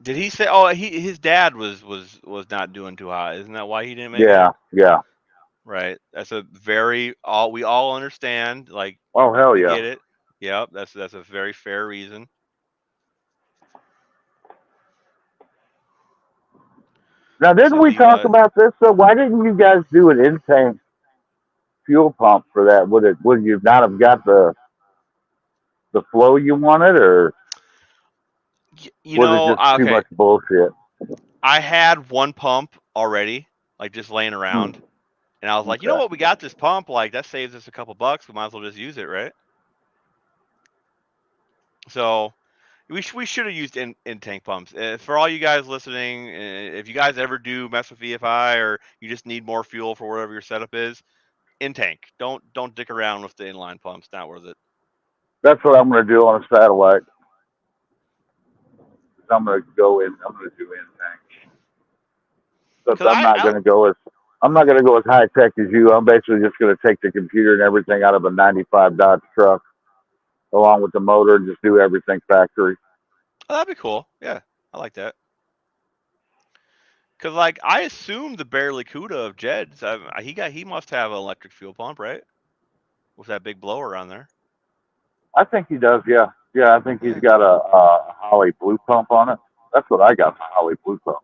Did he say? Oh, his dad was not doing too hot. Isn't that why he didn't make it? Yeah. Right. That's we all understand. Like. Oh hell yeah. Get it? Yep. That's a very fair reason. Now, didn't we talk about this? So why didn't you guys do an in-tank fuel pump for that, would you not have got the flow you wanted, or You was it know, just too okay. much bullshit? I had one pump already, like just laying around, and I was like, you know Okay. what? We got this pump. Like that saves us a couple bucks. We might as well just use it, right? So we should have used in tank pumps. For all you guys listening, if you guys ever do mess with VFI or you just need more fuel for whatever your setup is, in tank. Don't dick around with the inline pumps. Not worth it. That's what I'm going to do on a satellite. I'm going to do in tank. But 'Cause I'm not going to go as high tech as you. I'm basically just going to take the computer and everything out of a '95 Dodge truck, along with the motor, and just do everything factory. Oh, that'd be cool. Yeah, I like that. Cause like I assume the Barely Cuda of Jed's, he must have an electric fuel pump, right? With that big blower on there. I think he does. Yeah, I think he's got a Holly Blue pump on it. That's what I got, the Holly Blue pump.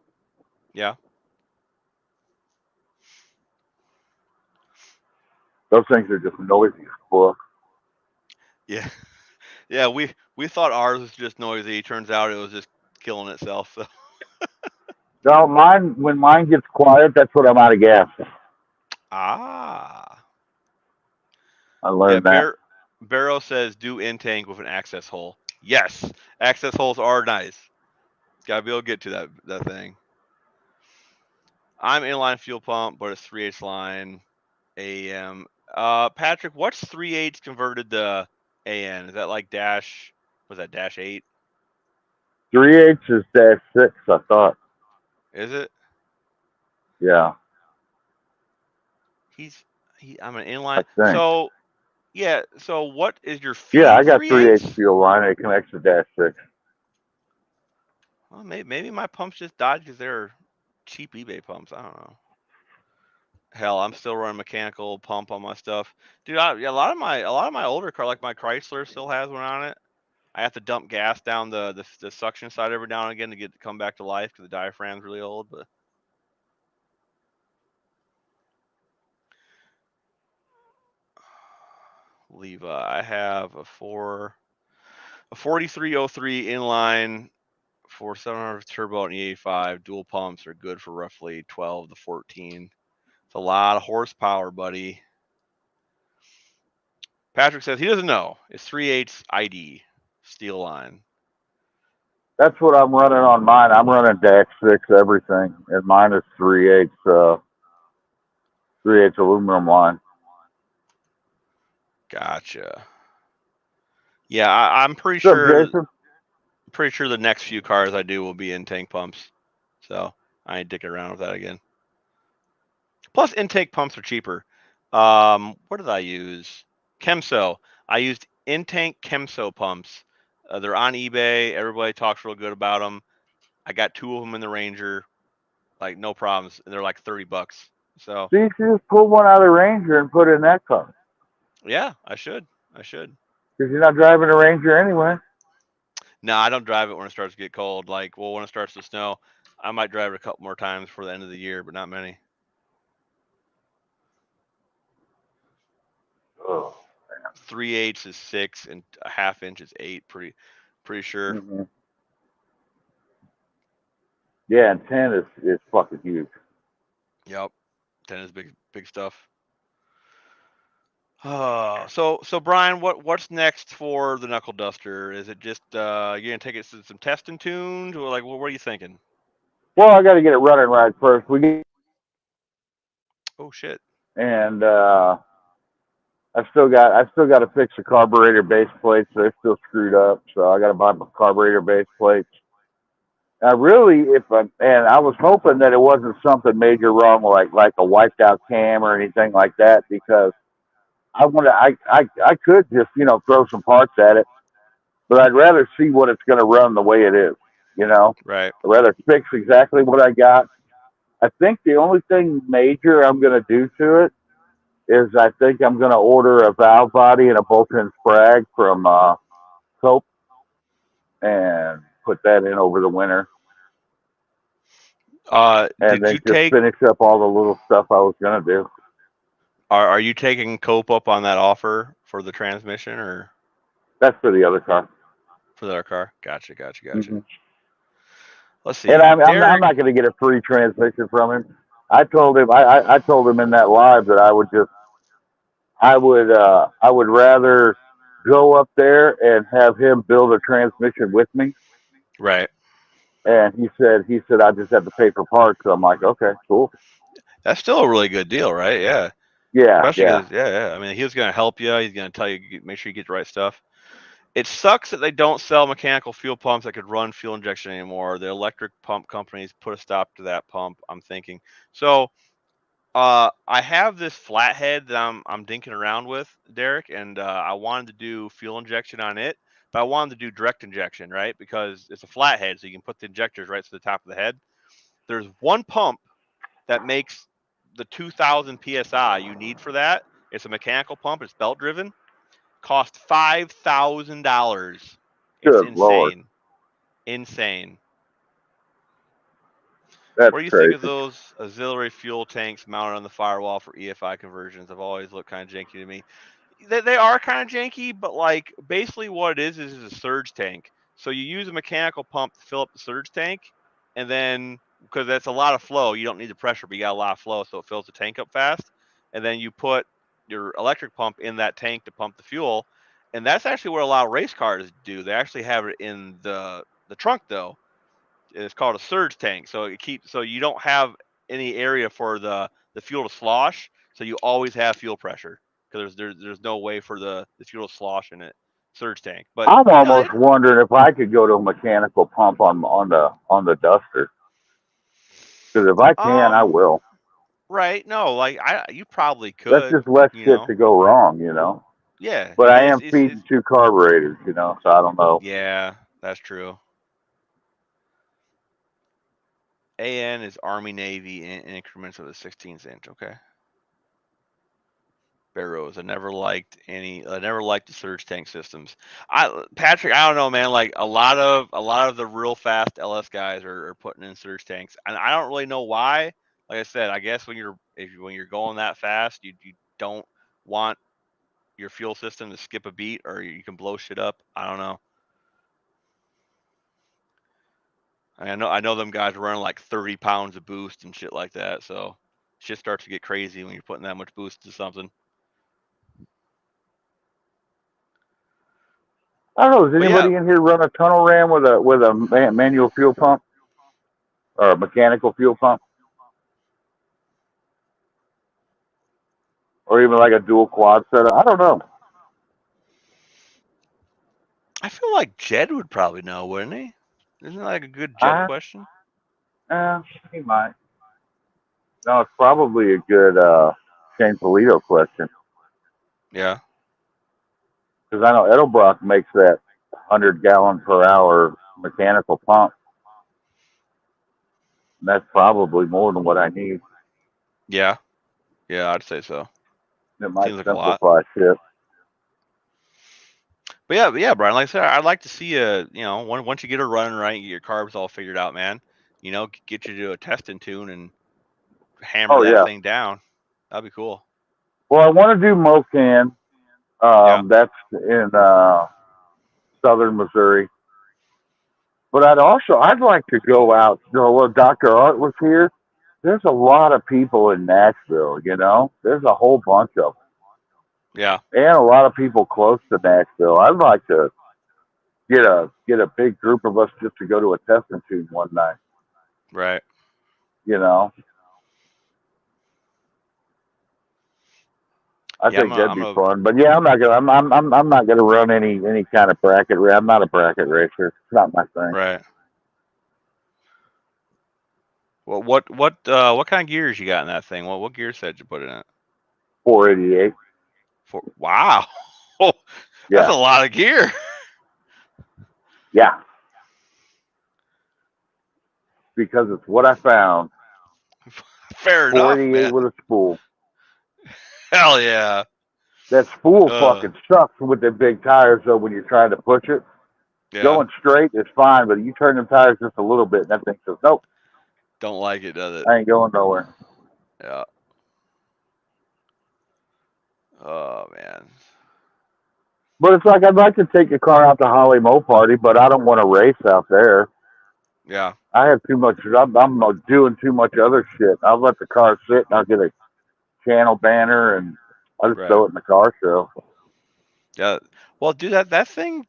Yeah. Those things are just noisy as fuck. Yeah. Yeah, we thought ours was just noisy. Turns out it was just killing itself. So. No, when mine gets quiet, that's when I'm out of gas. Ah. I learned that. Barrow says do in tank with an access hole. Yes, access holes are nice. Gotta be able to get to that thing. I'm inline fuel pump, but it's 3/8 line AM. Patrick, what's 3/8 converted to AN? Is that like dash? Was that dash 8? 3/8 is -6, I thought. Is it? Yeah. I'm an inline. I think. So yeah. So what is your feed? Yeah, I got 3/8? 3/8 fuel line. It connects to -6. Well, maybe my pumps just died because they're cheap eBay pumps. I don't know. Hell, I'm still running mechanical pump on my stuff, dude. A lot of my older car, like my Chrysler, still has one on it. I have to dump gas down the suction side every now and again to come back to life because the diaphragm's really old. But Levi, I have a 4303 inline for 700 turbo and E85. Dual pumps are good for roughly 12 to 14. It's a lot of horsepower, buddy. Patrick says he doesn't know. It's 3/8 ID steel line. That's what I'm running on mine. I'm running -6 everything, and mine is 3/8 aluminum line. Gotcha. Yeah, I'm pretty What's up, sure. Jason? Pretty sure the next few cars I do will be in tank pumps, so I ain't dicking around with that again. Plus, intake pumps are cheaper. What did I use? Chemso. I used in-tank Chemso pumps. They're on eBay. Everybody talks real good about them. I got 2 of them in the Ranger, like no problems. And they're like $30. So. So you should just pull one out of the Ranger and put it in that car. Yeah, I should. Because you're not driving a Ranger anyway. No, I don't drive it when it starts to get cold. Like, well, when it starts to snow, I might drive it a couple more times for the end of the year, but not many. Oh. 3/8 is 6 and a half inch is 8. Pretty sure. Mm-hmm. Yeah, and 10 is fucking huge. Yep, 10 is big stuff. So Brian, what's next for the Knuckle Duster? Is it just you're gonna take it to some testing tunes, or like what are you thinking? Well, I got to get it running right first. Oh shit. And I still got to fix the carburetor base plates. They're still screwed up, so I got to buy my carburetor base plates. I was hoping that it wasn't something major wrong, like a wiped out cam or anything like that, because I could just throw some parts at it, but I'd rather see what it's going to run the way it is. Right. I'd rather fix exactly what I got. I think the only thing major I'm going to do to it is I think I'm going to order a valve body and a bolt-in sprag from Cope and put that in over the winter. And then just finish up all the little stuff I was going to do. Are you taking Cope up on that offer for the transmission or That's for the other car. for their car? Gotcha. Mm-hmm. Let's see. And I'm Derek, not going to get a free transmission from him. I told him I told him in that live that I would rather go up there and have him build a transmission with me. right. And he said I just have to pay for parts. So I'm like, okay, cool. That's still a really good deal, right? Yeah. Yeah, Especially yeah. because, yeah. I mean, he was going to help you. He's going to tell you, make sure you get the right stuff. It sucks that they don't sell mechanical fuel pumps that could run fuel injection anymore. The electric pump companies put a stop to that pump, I'm thinking. So, I have this flathead that I'm dinking around with, Derek, and I wanted to do fuel injection on it, but I wanted to do direct injection, right? Because it's a flathead, so you can put the injectors right to the top of the head. There's one pump that makes the 2,000 psi you need for that. It's a mechanical pump. It's belt driven. Cost $5,000. It's Good insane. Lord. Insane. That's What do you crazy. think of those auxiliary fuel tanks mounted on the firewall for EFI conversions? Have always looked kind of janky to me. They are kind of janky, but like basically what it is a surge tank. So you use a mechanical pump to fill up the surge tank, and then because that's a lot of flow, you don't need the pressure, but you got a lot of flow, so it fills the tank up fast. And then you put your electric pump in that tank to pump the fuel, and that's actually what a lot of race cars do. They actually have it in the trunk though. It's called a surge tank, so you don't have any area for the fuel to slosh, so you always have fuel pressure because there's no way for the fuel to slosh in it surge tank. But I'm almost wondering if I could go to a mechanical pump on the Duster. Because if I can, I will. Right? No, like you probably could. That's just less shit to go wrong, you know. Yeah, but I am feeding 2 carburetors, you know, so I don't know. Yeah, that's true. AN is Army Navy in increments of a 16th inch. Okay. Barrows. I never liked the surge tank systems. Patrick, I don't know, man. Like a lot of the real fast LS guys are putting in surge tanks, and I don't really know why. Like I said, I guess when you're going that fast, you don't want your fuel system to skip a beat, or you can blow shit up. I don't know. I know them guys are running like 30 pounds of boost and shit like that, so shit starts to get crazy when you're putting that much boost to something. I don't know. Does anybody in here run a tunnel ram with a manual fuel pump or a mechanical fuel pump, or even like a dual quad setup? I don't know. I feel like Jed would probably know, wouldn't he? Isn't that like a good Jed question? He might. No, it's probably a good Shane Polito question. Yeah. Because I know Edelbrock makes that 100-gallon per hour mechanical pump. And that's probably more than what I need. Yeah. Yeah, I'd say so. It might simplify shit. But yeah, Brian, like I said, I'd like to see once you get it running right, get your carbs all figured out, man. You know, get you to a testing tune and hammer that thing down. That'd be cool. Well, I want to do Mocan. That's in southern Missouri. But I'd like to go out. Well, Dr. Art was here. There's a lot of people in Nashville, you know. There's a whole bunch of them. Yeah. And a lot of people close to Nashville. I'd like to get a big group of us just to go to a testing tune one night. Right. You know. I think that'd be fun. But yeah, I'm not gonna run any kind of bracket. I'm not a bracket racer. It's not my thing. Right. Well, what kind of gears you got in that thing? What gear set you put in it? 488. Wow. That's a lot of gear. Yeah. Because it's what I found. Fair enough, 488 man. with a spool. Hell yeah. That spool fucking sucks with the big tires, though, when you're trying to push it. Yeah. Going straight is fine, but you turn them tires just a little bit, and that thing says, nope. Don't like it, does it? I ain't going nowhere. Yeah. Oh man. But it's like I'd like to take a car out to Holly Mo Party, but I don't want to race out there. Yeah. I have too much. I'm doing too much other shit. I'll let the car sit and I'll get a channel banner and I'll just throw Right. it in the car show. Yeah. Well, dude, that thing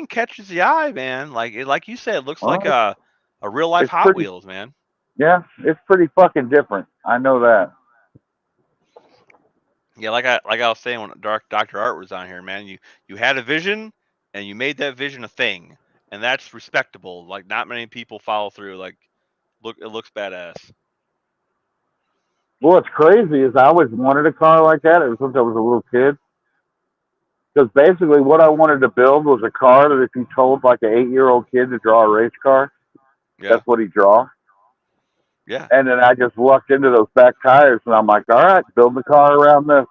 catches the eye, man. Like you said, it looks like Well, a real life it's Hot pretty. Wheels, man. Yeah, it's pretty fucking different. I know that. Yeah, like I was saying when Dr. Art was on here, man. You had a vision and you made that vision a thing, and that's respectable. Like not many people follow through. Like it looks badass. What's crazy is I always wanted a car like that ever since I was a little kid. Because basically, what I wanted to build was a car that if you told like an 8-year-old kid to draw a race car, Yeah. that's what he'd draw. Yeah. And then I just walked into those back tires, and I'm like, all right, build the car around this.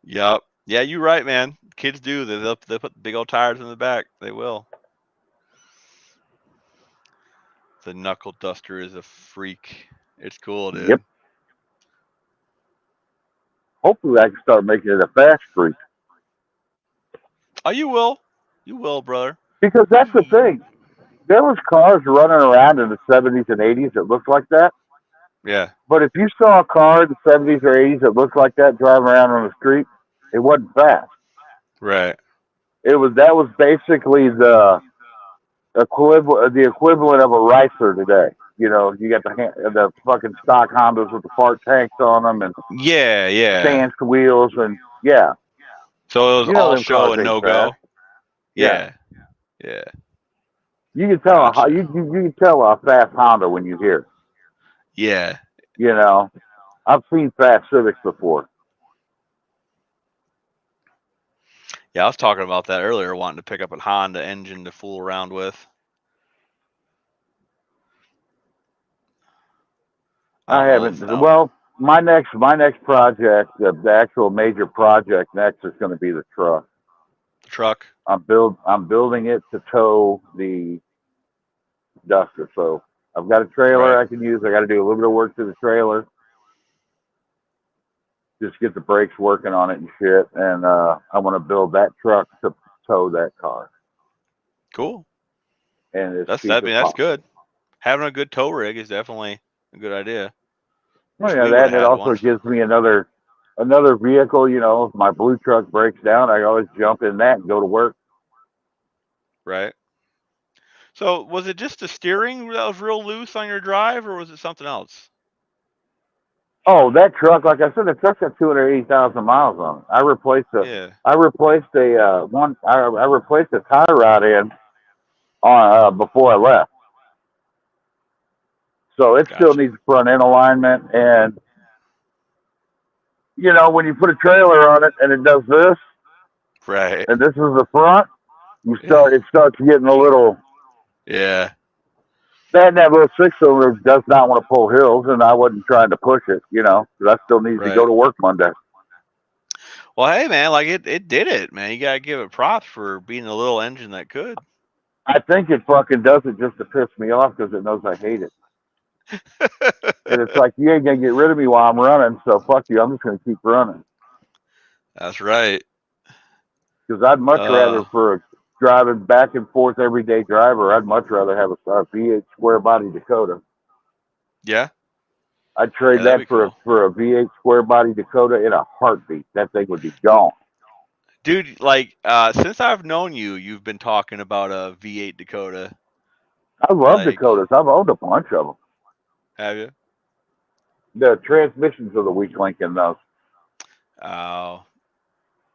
Yep. Yeah, you're right, man. Kids do. They'll put big old tires in the back. They will. The knuckle duster is a freak. It's cool, dude. Yep. Hopefully, I can start making it a fast freak. Oh, you will. You will, brother. Because that's the thing. There was cars running around in the 70s and 80s that looked like that. Yeah. But if you saw a car in the 70s or 80s that looked like that driving around on the street, it wasn't fast. Right. That was basically the equivalent of a ricer today. You know, you got the fucking stock Hondas with the fart tanks on them and Yeah. Yeah. stanced wheels and yeah, So it was you know all them show cars and ain't no fast. go. Yeah. Yeah. You can tell Gotcha. you can tell a fast Honda when you hear it. Yeah. You know, I've seen fast Civics before. Yeah, I was talking about that earlier, wanting to pick up a Honda engine to fool around with. I haven't. Well, my next project, the actual major project next is going to be the truck. The truck. I'm building it to tow the Duster. So I've got a trailer Right. I can use. I got to do a little bit of work to the trailer. Just get the brakes working on it and shit. And I want to build that truck to tow that car. Cool. And That's good. Having a good tow rig is definitely a good idea. Well, yeah, that and it also gives me another vehicle. You know, if my blue truck breaks down, I always jump in that and go to work. Right. So was it just the steering that was real loose on your drive, or was it something else? Oh, that truck, like I said, the truck's got 280,000 miles on it. I replaced a tie rod in before I left. So it still needs front end alignment, and you know, when you put a trailer on it and it does this, right, and this is the front, it starts getting a little. Yeah. That little 6-cylinder does not want to pull hills, and I wasn't trying to push it, you know, because I still need to go to work Monday. Well, hey, man, like it did it, man. You got to give it props for being a little engine that could. I think it fucking does it just to piss me off because it knows I hate it. And it's like, you ain't going to get rid of me while I'm running, so fuck you. I'm just going to keep running. That's right. Because I'd much rather, for a driving back and forth everyday driver, I'd much rather have a V8 square body Dakota. Yeah. I'd trade that for a V8 square body Dakota in a heartbeat. That thing would be gone. Dude, like, since I've known you, you've been talking about a V8 Dakota. I love Dakotas. I've owned a bunch of them. Have you? The transmissions are the weak link in those. Oh.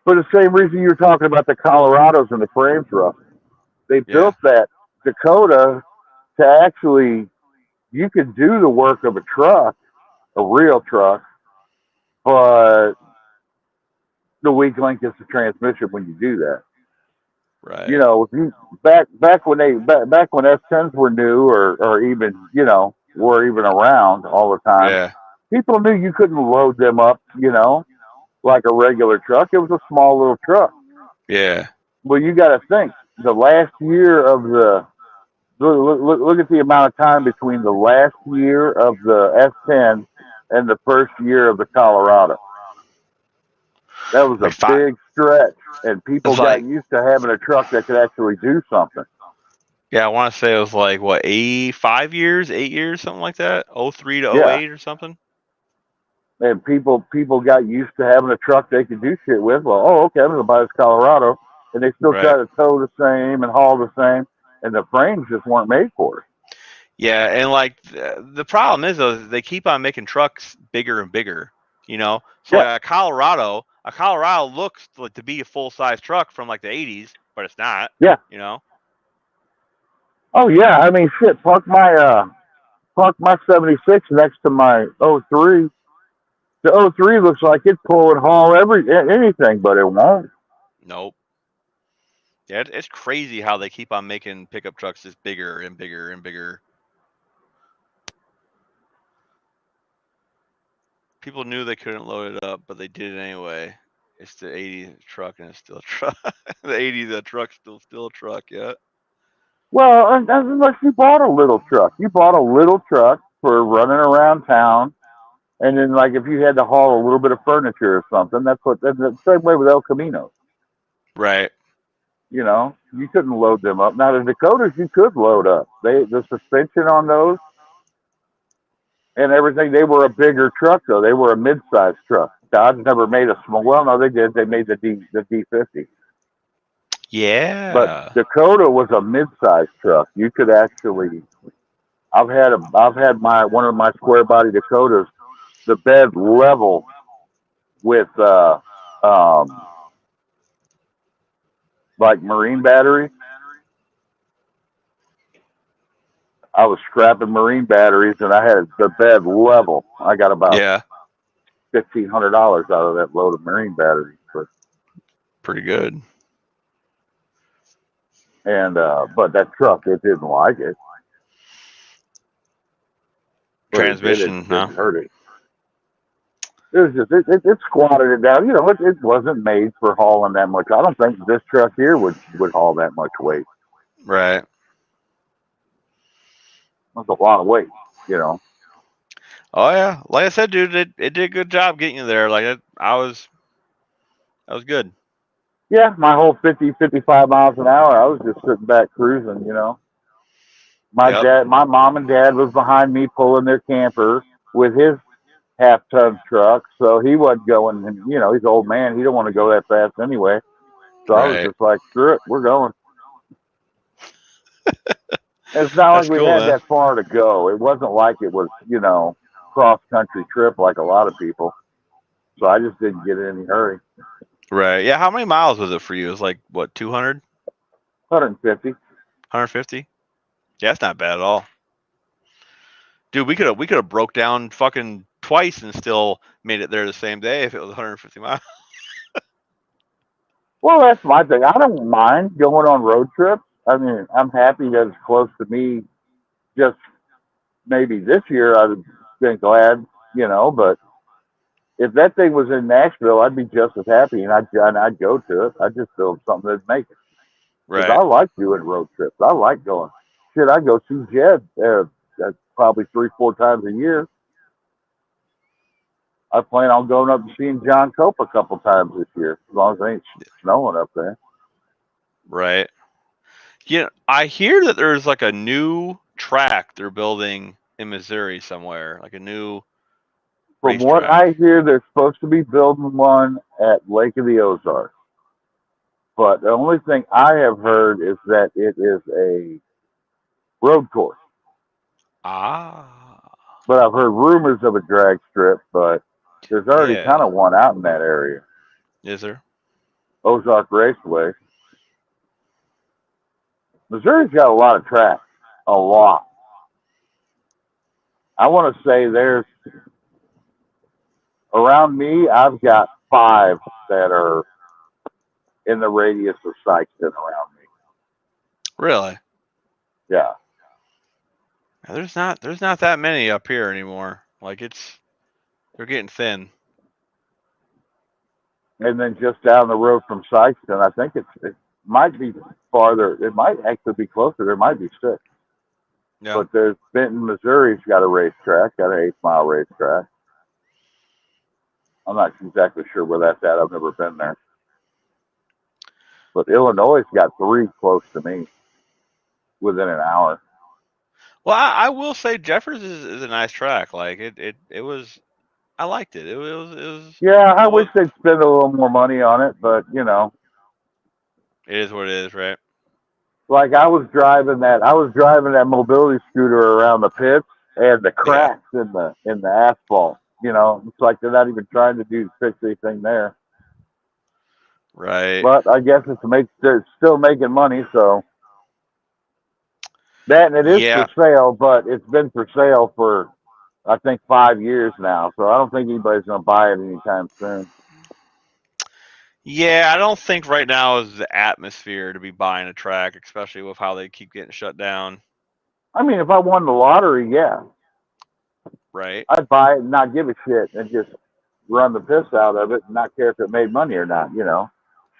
For the same reason you're talking about the Colorados and the frames rough. They built that Dakota to actually, you could do the work of a truck, a real truck, but the weak link is the transmission when you do that. Right. You know, if you back when S10s were new or even, you know, were even around all the time, people knew you couldn't load them up, you know, like a regular truck. It was a small little truck. Yeah. Well, you got to think, the last year of the, look at the amount of time between the last year of the S10 and the first year of the Colorado. That was a Like five. big stretch, and people It's got like, used to having a truck that could actually do something. yeah, I want to say it was like what, 5 years, 8 years, something like that. 03 to Yeah. 08 or something. And people got used to having a truck they could do shit with. Well, oh, okay, I'm gonna buy this Colorado, and they still try Right. to tow the same and haul the same, and the frames just weren't made for it. Yeah, and like the problem is though, they keep on making trucks bigger and bigger. You know, so Yeah. like a Colorado looks like to be a full size truck from like the 80s, but it's not. Yeah. You know. Oh yeah, I mean shit. Park my 76 next to my 03. The 03 looks like it pull and haul anything, but it won't. Nope. Yeah, it's crazy how they keep on making pickup trucks just bigger and bigger and bigger. People knew they couldn't load it up, but they did it anyway. It's the 80 truck, and it's still a truck. The 80, the truck's still a truck. Yeah. Well, unless you bought a little truck, you bought a little truck for running around town, and then like if you had to haul a little bit of furniture or something, that's the same way with El Camino. Right. You know, you couldn't load them up. Now the Dakotas you could load up. The suspension on those and everything, they were a bigger truck though. They were a mid-sized truck. Dodge never made a small. Well, no, they did. They made the D50. Yeah. But Dakota was a mid-sized truck. You could actually. I've had one of my square body Dakotas, the bed level with like marine batteries. I was scrapping marine batteries, and I had the bed level. I got about $1,500 out of that load of marine batteries. But pretty good. And but that truck, it didn't like it. But Transmission, it didn't hurt it. It was just it squatted it down. You know, it wasn't made for hauling that much. I don't think this truck here would haul that much weight. Right. That's a lot of weight, you know. Oh yeah, like I said, dude, it did a good job getting you there. Like that was good. Yeah, my whole 50, 55 miles an hour, I was just sitting back cruising, you know. My mom and dad was behind me pulling their camper with his half-ton truck, so he wasn't going. And you know, he's an old man; he don't want to go that fast anyway. So I was just like, "Screw it, we're going." It's not like we had that far to go. It wasn't like it was, you know, cross-country trip like a lot of people. So I just didn't get in any hurry. Right. Yeah. How many miles was it for you? It was like what, 200? 150. 150. Yeah, that's not bad at all. Dude, we could have broke down fucking twice and still made it there the same day if it was 150 miles. Well, that's my thing. I don't mind going on road trips. I mean, I'm happy that it's close to me. Just maybe this year I'd have been glad, you know, but if that thing was in Nashville, I'd be just as happy, and I'd go to it. I'd just build something that'd make it. Because I like doing road trips. I like going. Shit, I go see Jed probably 3-4 times a year. I plan on going up and seeing John Cope a couple times this year, as long as it ain't snowing up there. Right. Yeah, I hear that there's like a new track they're building in Missouri somewhere, like a new. From what I hear, they're supposed to be building one at Lake of the Ozarks. But the only thing I have heard is that it is a road course. Ah. But I've heard rumors of a drag strip, but there's already kind of one out in that area. Is there? Ozark Raceway. Missouri's got a lot of tracks. A lot. I want to say there's, around me, I've got 5 that are in the radius of Sikeston around me. Really? Yeah. There's not that many up here anymore. Like they're getting thin. And then just down the road from Sikeston, I think it might be farther. It might actually be closer. There might be 6. Yeah. But there's Benton, Missouri's got a racetrack, got an 8-mile racetrack. I'm not exactly sure where that's at. I've never been there. But Illinois got 3 close to me within an hour. Well, I will say Jeffers is a nice track. Like it was. I liked it. It was. Yeah, I It was. wish they'd spend a little more money on it, but you know, It is what it is, right? like I was driving that mobility scooter around the pits and the Yeah. cracks in the asphalt. You know, it's like they're not even trying to fix anything there. Right. But I guess they're still making money, so that, and it is Yeah. for sale, but it's been for sale for I think 5 years now, so I don't think anybody's gonna buy it anytime soon. Yeah, I don't think right now is the atmosphere to be buying a track, especially with how they keep getting shut down. I mean, if I won the lottery, yeah, Right. I'd buy it and not give a shit and just run the piss out of it and not care if it made money or not. You know,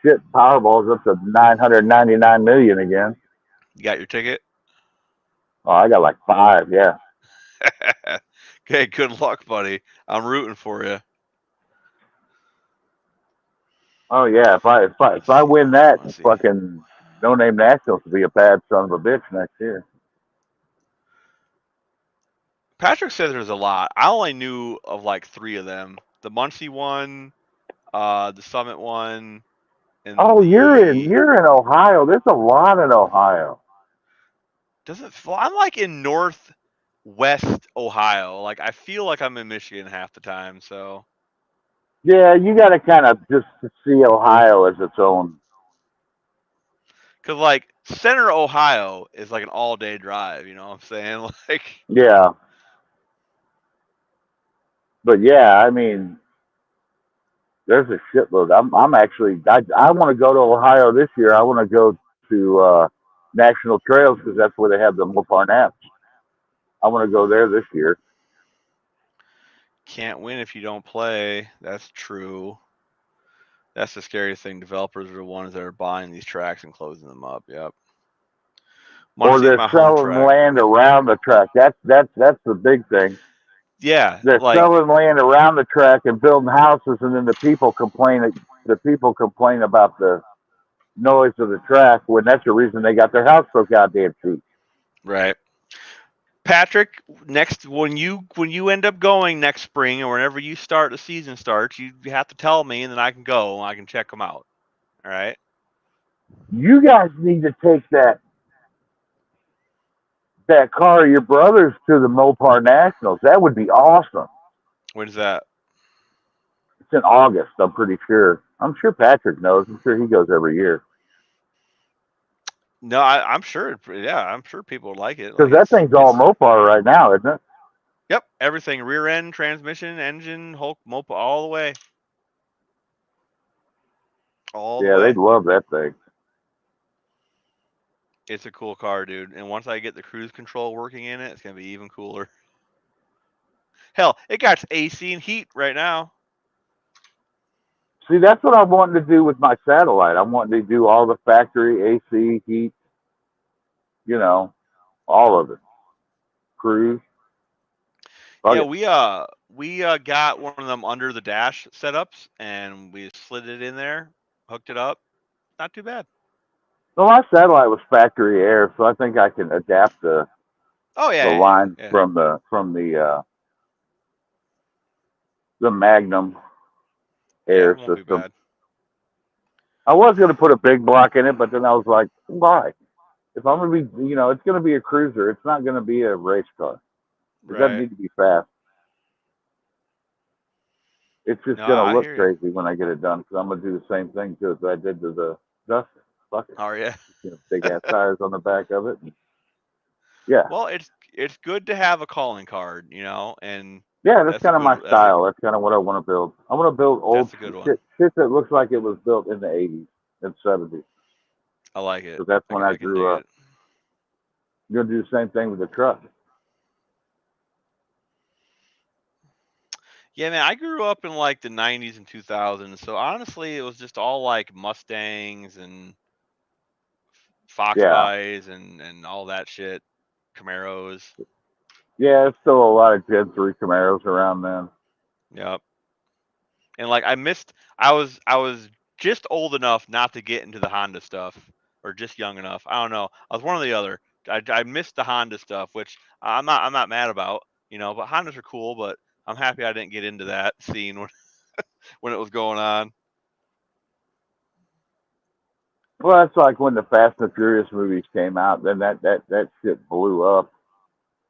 shit, Powerball's up to 999 million again. You got your ticket? Oh, I got like 5. Yeah. Okay, good luck, buddy. I'm rooting for you. Oh yeah. If I win that, Let's see. fucking No Name Nationals will be a bad son of a bitch next year. Patrick says there's a lot. I only knew of like 3 of them: the Muncie one, the Summit one, and Oh, you're in Ohio. There's a lot in Ohio. Doesn't feel. I'm like in northwest Ohio. Like I feel like I'm in Michigan half the time. So Yeah, you got to kind of just see Ohio as its own. because like center Ohio is like an all-day drive. You know what I'm saying? Like Yeah. But yeah, I mean, there's a shitload. I'm actually I want to go to Ohio this year. I want to go to National Trails because that's where they have the Mopar Naps. I want to go there this year. can't win if you don't play. That's true. That's the scariest thing. Developers are the ones that are buying these tracks and closing them up. Yep. Or Muncie's they're my home selling track. land around the track. That's the big thing. Yeah, They're like selling land around the track and building houses, and then the people complain. The people complain about the noise of the track when that's the reason they got their house so goddamn cheap. right. Patrick, next when you end up going next spring or whenever you start the season starts, you have to tell me, and then I can go and I can check them out. All right. You guys need to take that car of your brother's to the Mopar Nationals. That would be awesome. What is that? It's in August, I'm pretty sure. I'm sure Patrick knows. I'm sure he goes every year. No, I'm sure. Yeah, I'm sure people would like it. Because Like that thing's all Mopar right now, isn't it? Yep, everything: rear end, transmission, engine, whole Mopar, all the way. All the Yeah, way. they'd love that thing. It's a cool car, dude. And once I get the cruise control working in it, it's gonna be even cooler. Hell, it got AC and heat right now. See, that's what I'm wanting to do with my satellite. I'm wanting to do all the factory AC, heat, you know, all of it. Cruise. Yeah, we got one of them under the dash setups, and we slid it in there, hooked it up. Not too bad. Well, my satellite was factory air, so I think I can adapt the line from the Magnum air system. I was going to put a big block in it, but then I was like, why? If I'm going to be, it's going to be a cruiser. It's not going to be a race car. It doesn't need to be fast. It's just going to look crazy when I get it done because I'm going to do the same thing too as I did to the Duster. Fuck it. Oh yeah. Big ass tires on the back of it. Yeah. Well, it's good to have a calling card, and yeah, that's kind of my style. That's kind of what I want to build. I want to build old shit that looks like it was built in the 80s and 70s. I like it. Because that's when I grew up. You're going to do the same thing with the truck. Yeah, man, I grew up in like the 90s and 2000s. So honestly, it was just all like Mustangs and Fox Fives and all that shit. Camaros. Yeah, it's still a lot of Gen 3 Camaros around then. Yep. And like I was just old enough not to get into the Honda stuff, or just young enough. I don't know. I was one or the other. I missed the Honda stuff, which I'm not mad about, but Hondas are cool, but I'm happy I didn't get into that scene when it was going on. Well, that's like when the Fast and Furious movies came out. Then that shit blew up,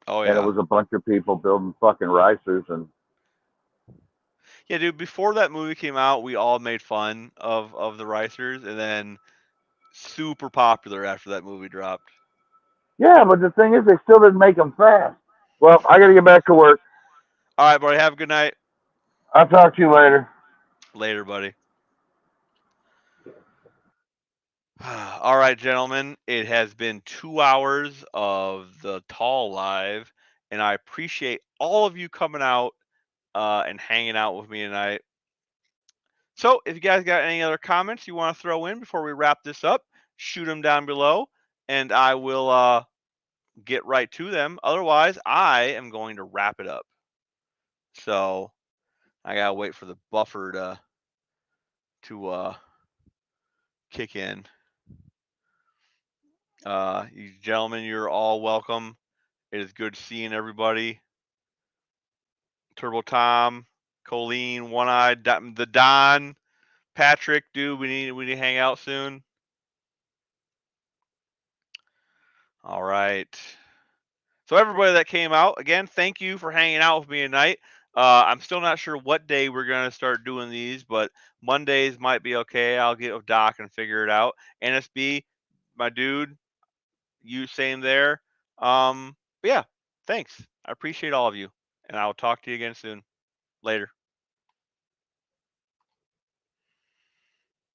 Oh and it yeah. was a bunch of people building fucking racers. And Yeah, dude, before that movie came out, we all made fun of the Ricers, and then super popular after that movie dropped. yeah, but the thing is, they still didn't make them fast. Well, I got to get back to work. All right, buddy, have a good night. I'll talk to you later. Later, buddy. All right, gentlemen, it has been 2 hours of the Tall Live, and I appreciate all of you coming out and hanging out with me tonight. So if you guys got any other comments you want to throw in before we wrap this up, shoot them down below, and I will get right to them. Otherwise, I am going to wrap it up. So I gotta wait for the buffer to kick in. You gentlemen, you're all welcome. It is good seeing everybody. Turbo Tom, Colleen, One Eye, the Don, Patrick, dude, we need to hang out soon. All right. So everybody that came out, again, thank you for hanging out with me tonight. I'm still not sure what day we're gonna start doing these, but Mondays might be okay. I'll get with Doc and figure it out. NSB, my dude, you same there. But yeah, thanks. I appreciate all of you, and I'll talk to you again soon. Later.